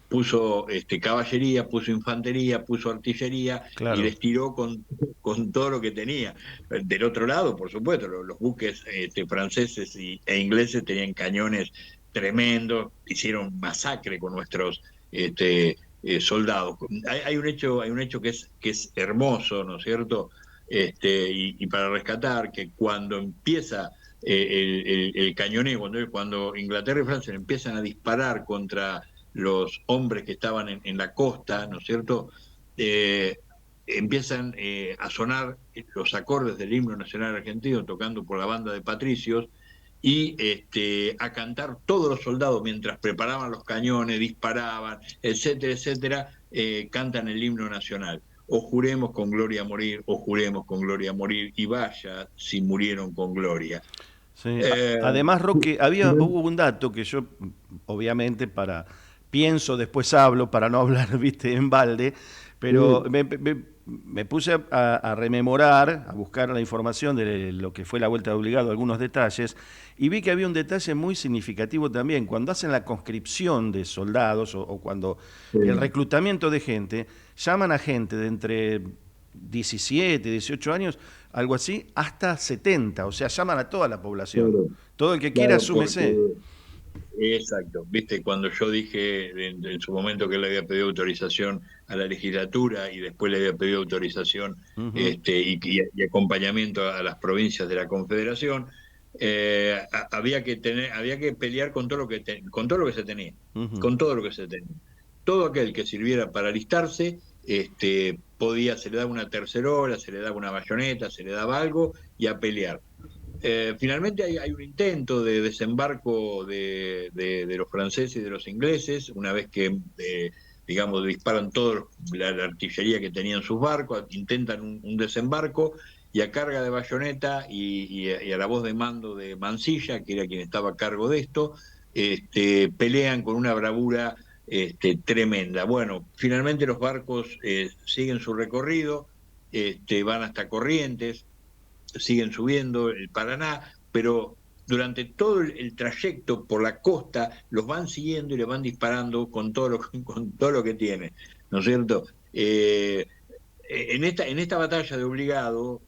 Speaker 3: puso caballería, puso infantería, puso artillería, claro, y les tiró con todo lo que tenía. Del otro lado, por supuesto, los buques franceses e ingleses tenían cañones tremendos, hicieron masacre con nuestros soldados. Hay un hecho que es hermoso, ¿no es cierto? Y para rescatar, que cuando empieza el cañoneo, cuando Inglaterra y Francia empiezan a disparar contra los hombres que estaban en la costa, ¿no es cierto? Empiezan a sonar los acordes del himno nacional argentino, tocando por la banda de patricios, y a cantar todos los soldados mientras preparaban los cañones, disparaban, etcétera, etcétera, cantan el himno nacional. O juremos con gloria morir, o juremos con gloria morir, y vaya si murieron con gloria.
Speaker 2: Sí. Además, Roque, hubo un dato que yo, obviamente, pienso, después hablo, para no hablar, viste, en balde, pero me puse a rememorar, a buscar la información de lo que fue la vuelta de obligado, algunos detalles, y vi que había un detalle muy significativo también. Cuando hacen la conscripción de soldados o cuando el reclutamiento de gente, llaman a gente de entre 17, 18 años, algo así, hasta 70, o sea, llaman a toda la población. Claro. Todo el que quiera, súmese.
Speaker 3: Exacto, viste, cuando yo dije en su momento que le había pedido autorización a la legislatura y después le había pedido autorización y acompañamiento a las provincias de la Confederación, había que pelear con todo lo que con todo lo que se tenía,
Speaker 2: Ujú.
Speaker 3: con todo lo que se tenía. Todo aquel que sirviera para alistarse, se le daba una tercerola, se le daba una bayoneta, se le daba algo y a pelear. Finalmente hay un intento de desembarco de los franceses y de los ingleses, una vez que, digamos, disparan toda la artillería que tenían sus barcos, intentan un desembarco, y a carga de bayoneta y a la voz de mando de Mansilla, que era quien estaba a cargo de esto, pelean con una bravura tremenda. Bueno, finalmente los barcos siguen su recorrido, van hasta Corrientes, siguen subiendo el Paraná, pero durante todo el trayecto por la costa los van siguiendo y le van disparando con todo lo que tiene, ¿no es cierto? En esta batalla de Obligado,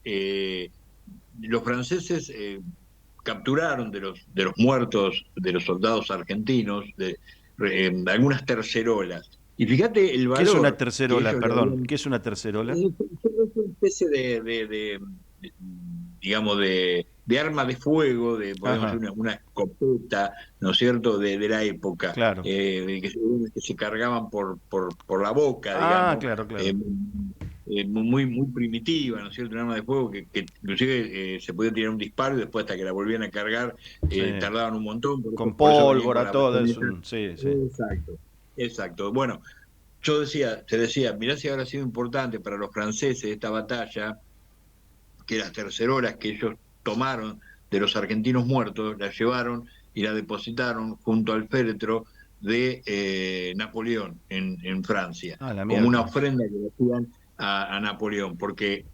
Speaker 3: los franceses capturaron de los muertos, de los soldados argentinos, algunas tercerolas. Y fíjate el valor.
Speaker 2: ¿Qué es una
Speaker 3: que
Speaker 2: tercerola?
Speaker 3: ellos
Speaker 2: Perdón, ¿qué es una tercerola?
Speaker 3: es una especie digamos, de arma de fuego, podemos
Speaker 2: Ajá.
Speaker 3: decir una escopeta, ¿no es cierto?, de la época,
Speaker 2: Claro.
Speaker 3: que se cargaban por la boca,
Speaker 2: Ah,
Speaker 3: digamos,
Speaker 2: claro, claro.
Speaker 3: muy primitiva, ¿no es cierto?, un arma de fuego que inclusive se podía tirar un disparo y después hasta que la volvían a cargar
Speaker 2: Sí.
Speaker 3: tardaban un montón.
Speaker 2: Con
Speaker 3: Por eso venían con
Speaker 2: pólvora,
Speaker 3: la
Speaker 2: todo es
Speaker 3: bayoneta.
Speaker 2: sí, sí.
Speaker 3: Exacto. Bueno, se decía, mirá si habrá sido importante para los franceses esta batalla, que las tercerolas que ellos tomaron de los argentinos muertos, las llevaron y las depositaron junto al féretro de Napoleón en Francia,
Speaker 2: Ah, la
Speaker 3: como una
Speaker 2: miércoles.
Speaker 3: ofrenda que le hacían a Napoleón, porque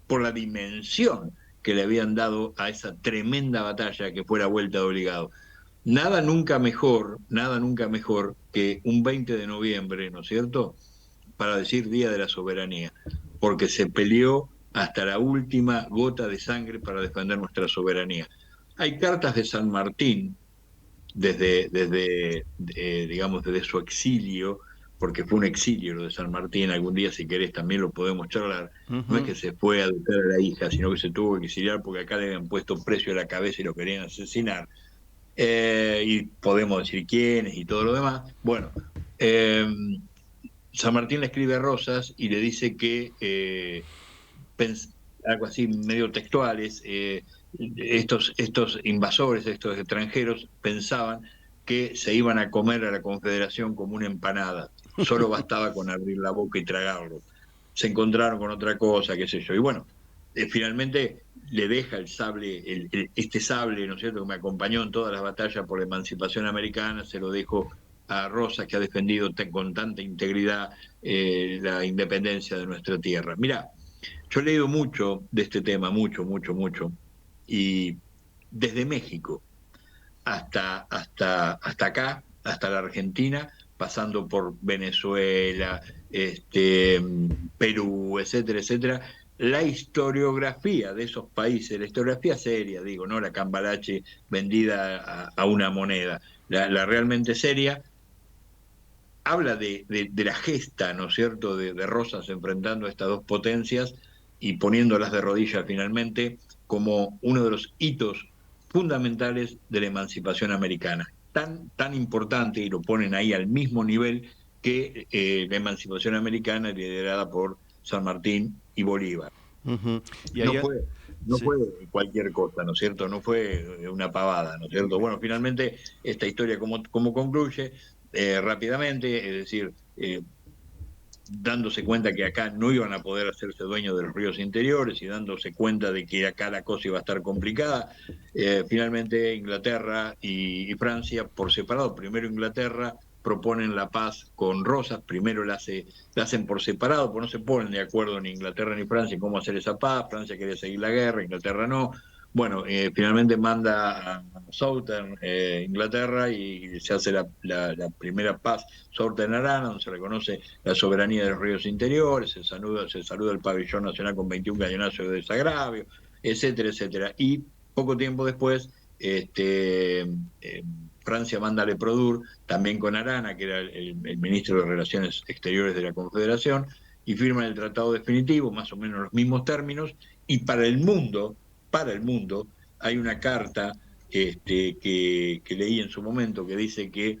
Speaker 3: por la dimensión que le habían dado a esa tremenda batalla que fue la Vuelta de Obligado. Nada nunca mejor que un 20 de noviembre, ¿no es cierto?, para decir Día de la Soberanía, porque se peleó hasta la última gota de sangre para defender nuestra soberanía. Hay cartas de San Martín digamos, desde su exilio, porque fue un exilio lo de San Martín, algún día si querés también lo podemos charlar. No es que se fue a educar a la hija, sino que se tuvo que exiliar porque acá le habían puesto precio a la cabeza y lo querían asesinar. Y podemos decir quiénes y todo lo demás. Bueno, San Martín le escribe a Rosas y le dice que, algo así medio textuales, estos invasores, estos extranjeros, pensaban que se iban a comer a la Confederación como una empanada. Solo bastaba con abrir la boca y tragarlo. Se encontraron con otra cosa, qué sé yo. Y bueno, finalmente le deja el sable, este sable, ¿no es cierto?, que me acompañó en todas las batallas por la emancipación americana, se lo dejo a Rosas, que ha defendido con tanta integridad la independencia de nuestra tierra. Mirá, yo he leído mucho de este tema, mucho, y desde México hasta acá, hasta la Argentina, pasando por Venezuela, Perú, etcétera, la historiografía de esos países, la historiografía seria, digo, no la cambalache vendida a una moneda, la realmente seria, habla de la gesta, ¿no es cierto?, de Rosas enfrentando a estas dos potencias y poniéndolas de rodillas finalmente como uno de los hitos fundamentales de la emancipación americana. Tan importante, y lo ponen ahí al mismo nivel que la emancipación americana liderada por San Martín y Bolívar.
Speaker 2: Uh-huh. Y
Speaker 3: No
Speaker 2: ahí,
Speaker 3: fue cualquier cosa, ¿no es cierto? No fue una pavada, ¿no es cierto? Bueno, finalmente esta historia como concluye rápidamente, es decir, dándose cuenta que acá no iban a poder hacerse dueños de los ríos interiores y dándose cuenta de que acá la cosa iba a estar complicada, finalmente Inglaterra y Francia por separado, primero Inglaterra, proponen la paz con Rosas, primero la hacen por separado, porque no se ponen de acuerdo ni Inglaterra ni Francia en cómo hacer esa paz. Francia quería seguir la guerra, Inglaterra no. Bueno, finalmente manda a Southern Inglaterra y se hace la primera paz Southern Arana, donde se reconoce la soberanía de los ríos interiores, se saluda el pabellón nacional con 21 cañonazos de desagravio, etcétera. Y poco tiempo después, Francia manda a Leprodor, también con Arana, que era el ministro de Relaciones Exteriores de la Confederación, y firman el tratado definitivo, más o menos los mismos términos, y para el mundo, hay una carta que leí en su momento que dice que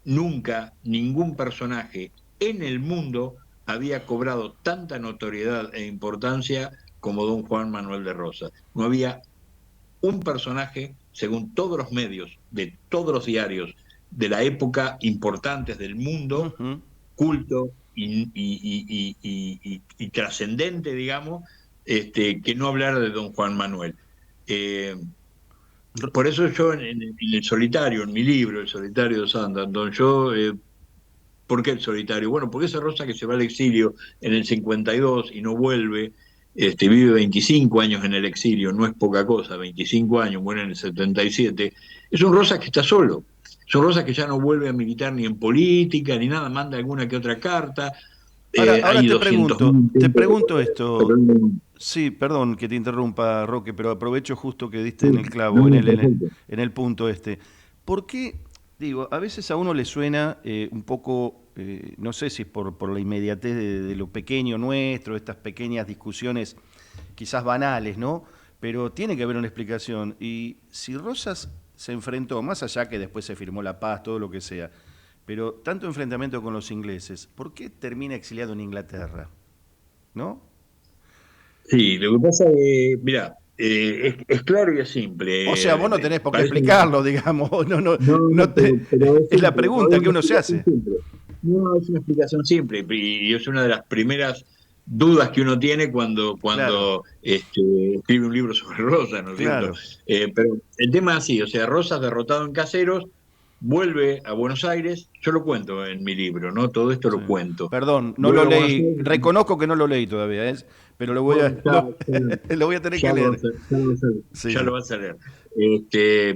Speaker 3: nunca ningún personaje en el mundo había cobrado tanta notoriedad e importancia como don Juan Manuel de Rosas. No había un personaje, según todos los medios, de todos los diarios de la época importantes del mundo, culto y trascendente, digamos, que no hablara de don Juan Manuel. Por eso yo en el solitario, en mi libro, El solitario de Santander, ¿por qué el solitario? Bueno, porque esa Rosa que se va al exilio en el 52 y no vuelve, vive 25 años en el exilio, no es poca cosa, 25 años, muere en el 77, es un Rosa que está solo, es un Rosa que ya no vuelve a militar ni en política, ni nada, manda alguna que otra carta.
Speaker 2: Ahora te pregunto esto. Sí, perdón que te interrumpa, Roque, pero aprovecho justo que diste en el clavo, en el punto este. ¿Por qué, digo, a veces a uno le suena un poco, no sé si es por la inmediatez de lo pequeño nuestro, estas pequeñas discusiones quizás banales, ¿no? Pero tiene que haber una explicación. Y si Rosas se enfrentó, más allá que después se firmó la paz, todo lo que sea, pero tanto enfrentamiento con los ingleses, ¿por qué termina exiliado en Inglaterra? ¿No?
Speaker 3: Sí, lo que pasa es, mirá, es claro y es simple.
Speaker 2: O sea, vos no tenés por qué explicarlo, digamos. Pero es la pregunta que uno se hace.
Speaker 3: No, es una explicación simple y es una de las primeras dudas que uno tiene cuando
Speaker 2: Claro.
Speaker 3: Escribe un libro sobre Rosas, ¿no es
Speaker 2: Claro.
Speaker 3: cierto? Pero el tema es así, o sea, Rosas derrotado en Caseros, vuelve a Buenos Aires, yo lo cuento en mi libro, ¿no? Todo esto lo cuento.
Speaker 2: Perdón, no lo leí, reconozco que no lo leí todavía, pero lo voy a tener que leer.
Speaker 3: Ya lo vas a leer.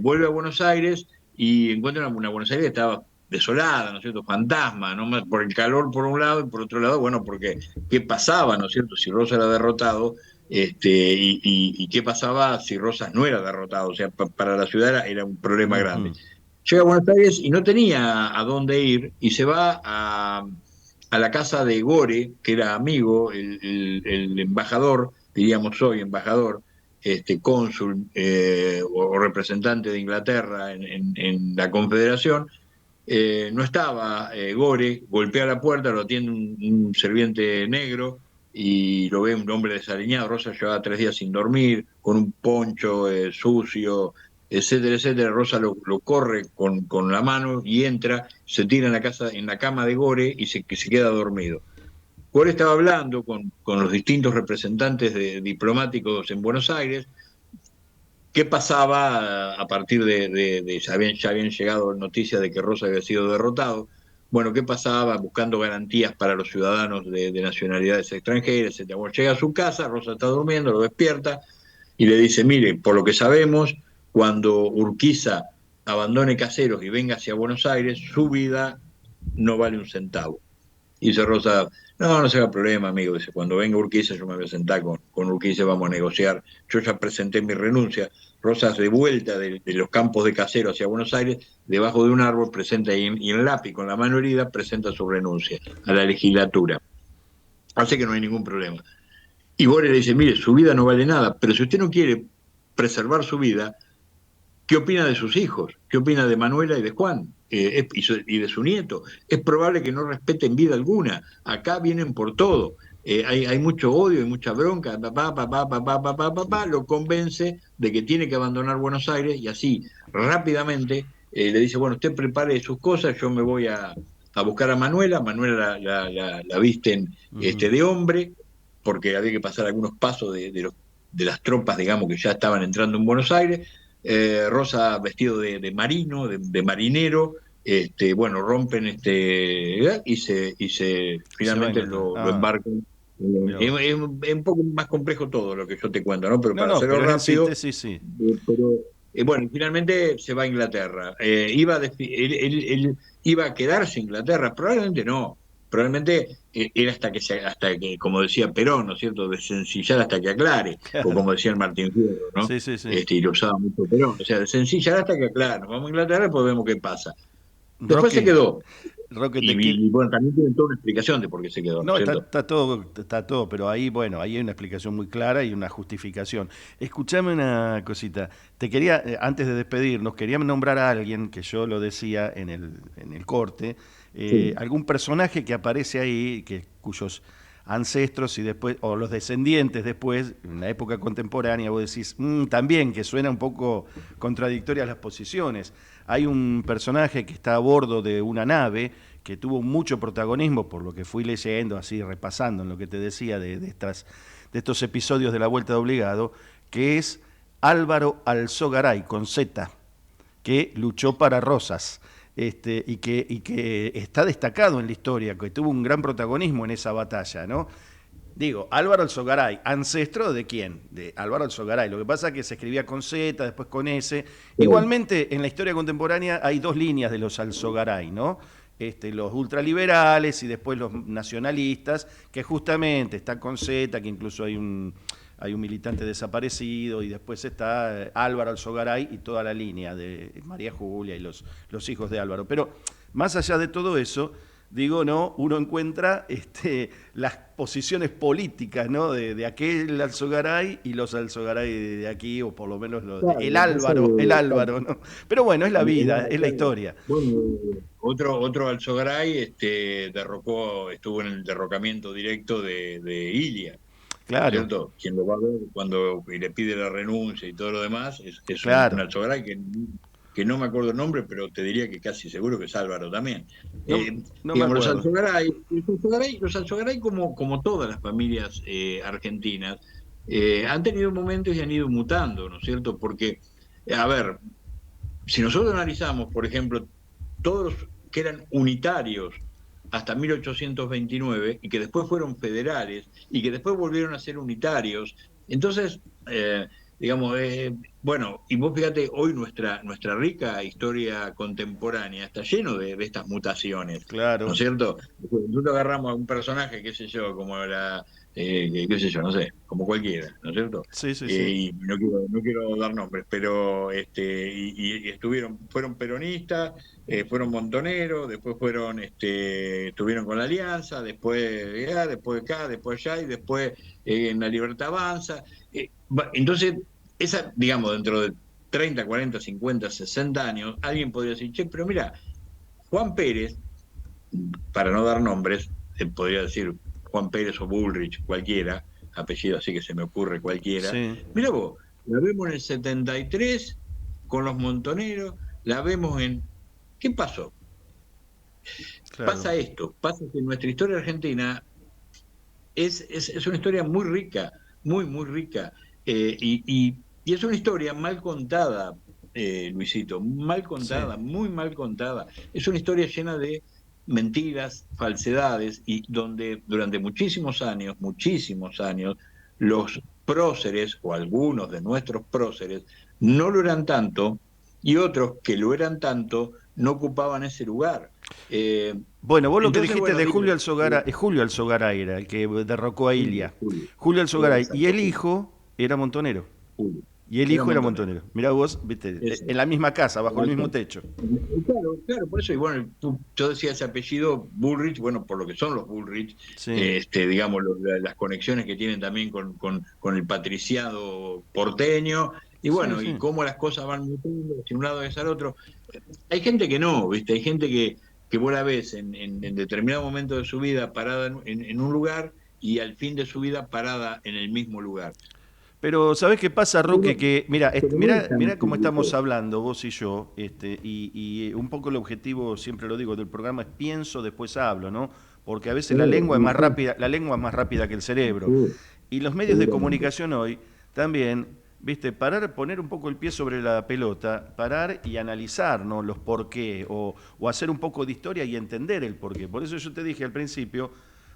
Speaker 3: Vuelve a Buenos Aires y encuentra una Buenos Aires que estaba desolada, ¿no es cierto? Fantasma, ¿no? Por el calor por un lado y por otro lado, bueno, porque ¿qué pasaba, ¿no es cierto? Si Rosas era derrotado, y qué pasaba si Rosas no era derrotado, o sea, para la ciudad era un problema grande. Llega a Buenos Aires y no tenía a dónde ir y se va a la casa de Gore, que era amigo, el embajador, diríamos hoy embajador, cónsul o representante de Inglaterra en la Confederación. No estaba Gore, golpea la puerta, lo atiende un serviente negro y lo ve un hombre desaliñado. Rosa llevaba 3 días sin dormir, con un poncho sucio, etcétera, etcétera. Rosa lo corre con la mano y entra, se tira en la cama de Gore y se queda dormido. Gore estaba hablando con los distintos representantes diplomáticos en Buenos Aires. ¿Qué pasaba a partir de ya habían llegado noticias de que Rosas había sido derrotado? Bueno, ¿qué pasaba? Buscando garantías para los ciudadanos de nacionalidades extranjeras, etc. Bueno, llega a su casa, Rosas está durmiendo, lo despierta y le dice, mire, por lo que sabemos, cuando Urquiza abandone Caseros y venga hacia Buenos Aires, su vida no vale un centavo. Y dice Rosa, no se haga problema, amigo. Dice, cuando venga Urquiza yo me voy a sentar con Urquiza y vamos a negociar. Yo ya presenté mi renuncia. Rosas de vuelta de los campos de Caseros hacia Buenos Aires, debajo de un árbol, presenta y en lápiz, con la mano herida, presenta su renuncia a la legislatura. Así que no hay ningún problema. Y Gore le dice, mire, su vida no vale nada, pero si usted no quiere preservar su vida, ¿qué opina de sus hijos? ¿Qué opina de Manuela y de Juan? Y de su nieto. Es probable que no respeten vida alguna. Acá vienen por todo. Hay mucho odio y mucha bronca. Lo convence de que tiene que abandonar Buenos Aires y así rápidamente le dice, bueno, usted prepare sus cosas, yo me voy a buscar a Manuela. Manuela la visten de hombre, porque había que pasar algunos pasos de las tropas, digamos, que ya estaban entrando en Buenos Aires. Rosa vestido de marino, de marinero, bueno, rompen y se finalmente lo embarcan. Es un poco más complejo todo lo que yo te cuento, ¿no? Pero para hacerlo rápido.
Speaker 2: Sí.
Speaker 3: Bueno, finalmente se va a Inglaterra. Él iba a quedarse en Inglaterra, probablemente no. Probablemente era hasta que, como decía Perón, ¿no es cierto?, desencillar hasta que aclare, claro. O como decía el Martín Fierro, ¿no?
Speaker 2: Sí.
Speaker 3: Y lo usaba mucho Perón. O sea, desencillar hasta que aclare. Nos vamos a Inglaterra y después vemos qué pasa. Después Roque, se quedó.
Speaker 2: Roque,
Speaker 3: Y bueno, también tiene toda una explicación de por qué se quedó, ¿no
Speaker 2: No,
Speaker 3: es
Speaker 2: está,
Speaker 3: cierto?
Speaker 2: está todo, pero ahí, bueno, ahí hay una explicación muy clara y una justificación. Escuchame una cosita. Te quería, antes de despedirnos, quería nombrar a alguien, que yo lo decía en el corte,
Speaker 3: Sí.
Speaker 2: algún personaje que aparece ahí, cuyos ancestros y después, o los descendientes después, en la época contemporánea, vos decís, también, que suena un poco contradictorias las posiciones. Hay un personaje que está a bordo de una nave que tuvo mucho protagonismo, por lo que fui leyendo, así repasando en lo que te decía de estos episodios de La Vuelta de Obligado, que es Álvaro Alzogaray, con Z, que luchó para Rosas. Y que está destacado en la historia, que tuvo un gran protagonismo en esa batalla, ¿no? Digo, Álvaro Alzogaray, ancestro de quién? De Álvaro Alzogaray. Lo que pasa es que se escribía con Z, después con S.
Speaker 3: Sí.
Speaker 2: Igualmente, en la historia contemporánea hay dos líneas de los Alzogaray, ¿no? Los ultraliberales y después los nacionalistas, que justamente están con Z, que incluso hay un militante desaparecido, y después está Álvaro Alzogaray y toda la línea de María Julia y los hijos de Álvaro. Pero más allá de todo eso, digo, ¿no? Uno encuentra las posiciones políticas, ¿no? De aquel Alzogaray y los Alzogaray de aquí, o por lo menos
Speaker 3: Claro,
Speaker 2: el
Speaker 3: claro,
Speaker 2: Álvaro, ¿no? Pero bueno, es la vida, es la historia.
Speaker 3: bueno, otro Alzogaray estuvo en el derrocamiento directo de Ilia, ¿no es
Speaker 2: Claro,
Speaker 3: cierto? Quien lo va a ver cuando le pide la renuncia y todo lo demás es un
Speaker 2: claro.
Speaker 3: Alzogaray que no me acuerdo el nombre, pero te diría que casi seguro que es Álvaro también.
Speaker 2: No, no me
Speaker 3: Digamos,
Speaker 2: acuerdo.
Speaker 3: Los Alzogaray como todas las familias argentinas, han tenido momentos y han ido mutando, ¿no es cierto? Porque, a ver, si nosotros analizamos, por ejemplo, todos los que eran unitarios hasta 1829 y que después fueron federales y que después volvieron a ser unitarios, entonces, digamos, bueno, y vos fíjate, hoy nuestra rica historia contemporánea está lleno de estas mutaciones, ¿no es
Speaker 2: Claro.
Speaker 3: cierto? Nosotros agarramos a un personaje, qué sé yo, qué sé yo, no sé, como cualquiera, ¿no es cierto?
Speaker 2: Sí, sí, sí.
Speaker 3: Y no quiero dar nombres, pero fueron peronistas, fueron montoneros, después estuvieron con la Alianza, después allá, después acá, después allá, y después en la Libertad Avanza. Entonces, digamos, dentro de 30, 40, 50, 60 años, alguien podría decir, che, pero mira, Juan Pérez, para no dar nombres, podría decir Juan Pérez o Bullrich, cualquiera, apellido así que se me ocurre cualquiera.
Speaker 2: Sí,
Speaker 3: Mira vos, la vemos en el 73 con los montoneros, la vemos en... ¿Qué pasó?
Speaker 2: claro.
Speaker 3: Pasa que nuestra historia argentina es una historia muy rica, muy rica, y es una historia mal contada, Luisito, mal
Speaker 2: Sí.
Speaker 3: contada, muy mal contada. Es una historia llena de mentiras, falsedades, y donde durante muchísimos años, los próceres, o algunos de nuestros próceres, no lo eran tanto, y otros que lo eran tanto, no ocupaban ese lugar.
Speaker 2: Bueno, vos lo que
Speaker 3: Entonces,
Speaker 2: dijiste
Speaker 3: bueno,
Speaker 2: de
Speaker 3: digo,
Speaker 2: Julio Alzogaray, Julio Alzogaray era el que derrocó a Ilia.
Speaker 3: Julio,
Speaker 2: Julio Alzogaray. Y
Speaker 3: exacto,
Speaker 2: el hijo era montonero.
Speaker 3: Julio,
Speaker 2: Y el
Speaker 3: era
Speaker 2: hijo era
Speaker 3: montonero.
Speaker 2: montonero. Mirá vos, viste,
Speaker 3: Eso.
Speaker 2: en la misma casa, bajo el mismo techo.
Speaker 3: Claro, por eso, y bueno, yo decía ese apellido Bullrich, bueno, por lo que son los Bullrich,
Speaker 2: Sí,
Speaker 3: digamos, las conexiones que tienen también con el patriciado porteño, y
Speaker 2: sí,
Speaker 3: bueno, y
Speaker 2: sí.
Speaker 3: cómo las cosas van mutando de un lado es al otro. Hay gente que no, ¿viste? Hay gente que vos la ves en determinado momento de su vida parada en un lugar y al fin de su vida parada en el mismo lugar.
Speaker 2: Pero, ¿sabés qué pasa, Roque? Que, mira,
Speaker 3: Pero no es tan
Speaker 2: mira cómo estamos
Speaker 3: cívico.
Speaker 2: hablando, vos y yo, y un poco el objetivo, siempre lo digo, del programa es pienso, después hablo, ¿no? Porque a veces la lengua es más rápida que el cerebro.
Speaker 3: Sí,
Speaker 2: Y los medios de
Speaker 3: seguramente.
Speaker 2: comunicación hoy también, viste, poner un poco el pie sobre la pelota, parar y analizar, ¿no? Los por qué, o hacer un poco de historia y entender el por qué. Por eso yo te dije al principio,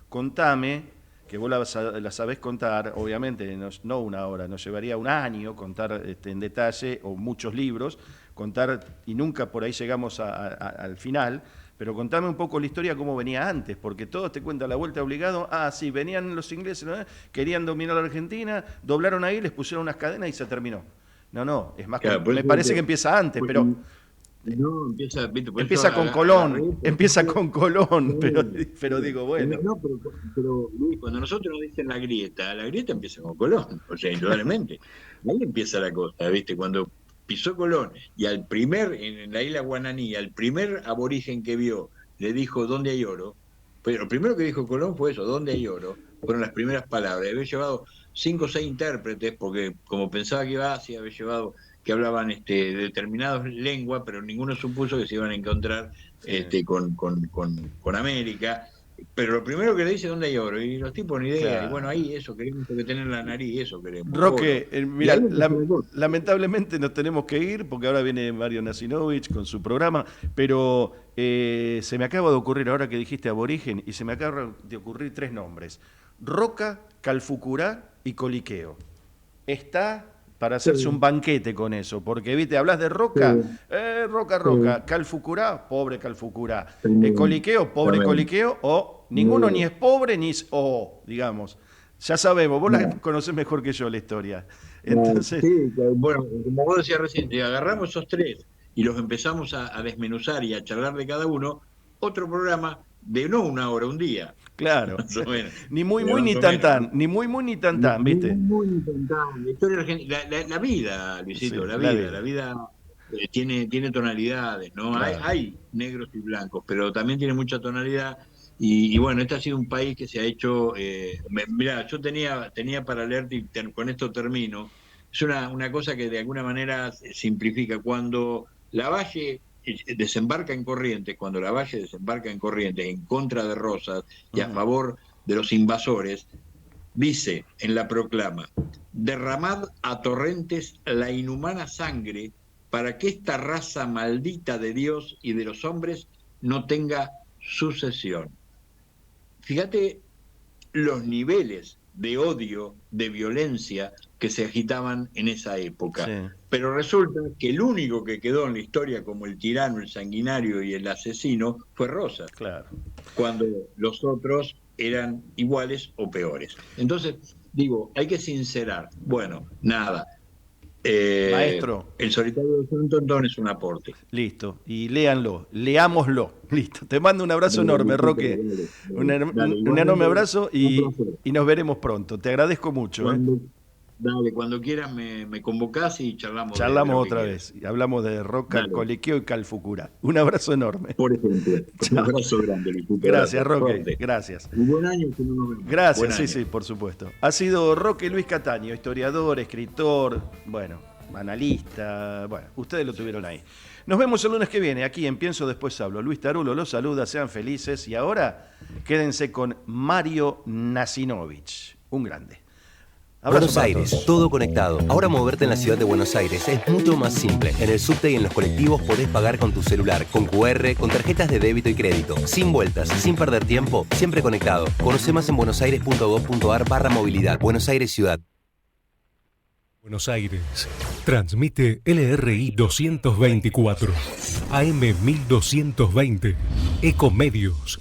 Speaker 2: contame, que vos la sabés contar, obviamente no una hora, nos llevaría un año contar en detalle, o muchos libros, contar, y nunca por ahí llegamos al final, pero contame un poco la historia cómo venía antes, porque todos te cuentan la vuelta obligado, sí, venían los ingleses, ¿no? Querían dominar la Argentina, doblaron ahí, les pusieron unas cadenas y se terminó. No, es más,
Speaker 3: Claro, por
Speaker 2: me
Speaker 3: eso
Speaker 2: parece que empieza antes,
Speaker 3: pues,
Speaker 2: pero
Speaker 3: No, empieza, ¿viste? Por
Speaker 2: Empieza
Speaker 3: eso
Speaker 2: con Colón, empieza con Colón, pero digo, bueno.
Speaker 3: No, pero Luis, cuando nosotros nos dicen la grieta empieza con Colón, o sea, indudablemente. Ahí empieza la cosa, ¿viste? Cuando pisó Colón y al primer, en la isla Guananí, al primer aborigen que vio, le dijo, ¿dónde hay oro? Pero lo primero que dijo Colón fue eso, ¿dónde hay oro? Fueron las primeras palabras. Había llevado 5 o 6 intérpretes, porque como pensaba que iba a Asia, había llevado que hablaban determinadas lenguas, pero ninguno supuso que se iban a encontrar con América. Pero lo primero que le dice es dónde hay oro, y los tipos ni idea,
Speaker 2: Claro.
Speaker 3: Y bueno, ahí eso queremos, porque tener la nariz, eso queremos.
Speaker 2: Roque,
Speaker 3: oro.
Speaker 2: mira,
Speaker 3: Y ahí empieza la cosa.
Speaker 2: lamentablemente nos tenemos que ir porque ahora viene Mario Nasinovich con su programa, pero se me acaba de ocurrir, ahora que dijiste aborigen, y se me acaba de ocurrir 3 nombres: Roca, Calfucurá y Coliqueo. Está para hacerse un banquete con eso, porque, viste, hablas de Roca, Roca, Calfucurá, pobre Calfucurá, Coliqueo, pobre
Speaker 3: Tremendo.
Speaker 2: Coliqueo, o ninguno ni es pobre ni es digamos. Ya sabemos, vos la conocés mejor que yo la historia. Entonces,
Speaker 3: Sí, bueno, como vos decías recién, si agarramos esos 3 y los empezamos a desmenuzar y a charlar de cada uno, otro programa de no 1 hora, un día.
Speaker 2: claro,
Speaker 3: Más o menos.
Speaker 2: ni muy
Speaker 3: Pero
Speaker 2: ni
Speaker 3: más o
Speaker 2: tan
Speaker 3: menos.
Speaker 2: tan, ni muy ni tan tan, ¿viste?
Speaker 3: Muy tan. La historia argentina, la vida, Luisito,
Speaker 2: Sí,
Speaker 3: la
Speaker 2: la
Speaker 3: vida,
Speaker 2: vida.
Speaker 3: tiene tonalidades, ¿no?
Speaker 2: Claro.
Speaker 3: Hay negros y blancos, pero también tiene mucha tonalidad. Y bueno, este ha sido un país que se ha hecho. Mirá, yo tenía para leerte, y con esto termino. Es una cosa que de alguna manera simplifica. Cuando Lavalle desembarca en Corrientes, en contra de Rosas y a favor de los invasores, dice en la proclama: derramad a torrentes la inhumana sangre para que esta raza maldita de Dios y de los hombres no tenga sucesión. Fíjate los niveles de odio, de violencia que se agitaban en esa época.
Speaker 2: Sí.
Speaker 3: Pero resulta que el único que quedó en la historia como el tirano, el sanguinario y el asesino fue Rosas,
Speaker 2: Claro.
Speaker 3: cuando los otros eran iguales o peores. Entonces, digo, hay que sincerar. Bueno, nada.
Speaker 2: Maestro.
Speaker 3: El solitario de Santo es un aporte.
Speaker 2: Listo, y léanlo, leámoslo. Listo, te mando un abrazo enorme, Roque. Un enorme abrazo y nos veremos pronto. Te agradezco mucho.
Speaker 3: Cuando quieras me convocás y charlamos.
Speaker 2: Charlamos
Speaker 3: de lo que
Speaker 2: otra
Speaker 3: quieras.
Speaker 2: vez. Y hablamos de Roca,
Speaker 3: Dale.
Speaker 2: Coliqueo y Calfucurá. Un abrazo enorme.
Speaker 3: Por ejemplo. Un abrazo grande, Luisito.
Speaker 2: Gracias, Roque.
Speaker 3: Suerte.
Speaker 2: Gracias.
Speaker 3: Un buen año que no nos vemos.
Speaker 2: Gracias,
Speaker 3: Buen
Speaker 2: sí,
Speaker 3: año.
Speaker 2: sí, por supuesto. Ha sido Roque Luis Cataño, historiador, escritor, bueno, analista, bueno, ustedes lo tuvieron ahí. Nos vemos el lunes que viene, aquí en Pienso Después Hablo. Luis Tarulo los saluda, sean felices y ahora quédense con Mario Nasinovich, un grande. Abrazo
Speaker 1: Buenos
Speaker 2: para
Speaker 1: Aires,
Speaker 2: todos.
Speaker 1: todo conectado. Ahora moverte en la ciudad de Buenos Aires es mucho más simple. En el subte y en los colectivos podés pagar con tu celular, con QR, con tarjetas de débito y crédito. Sin vueltas, sin perder tiempo, siempre conectado. Conoce más en buenosaires.gov.ar/movilidad. Buenos Aires Ciudad.
Speaker 5: Buenos Aires. Transmite LRI 224, AM 1220, Ecomedios.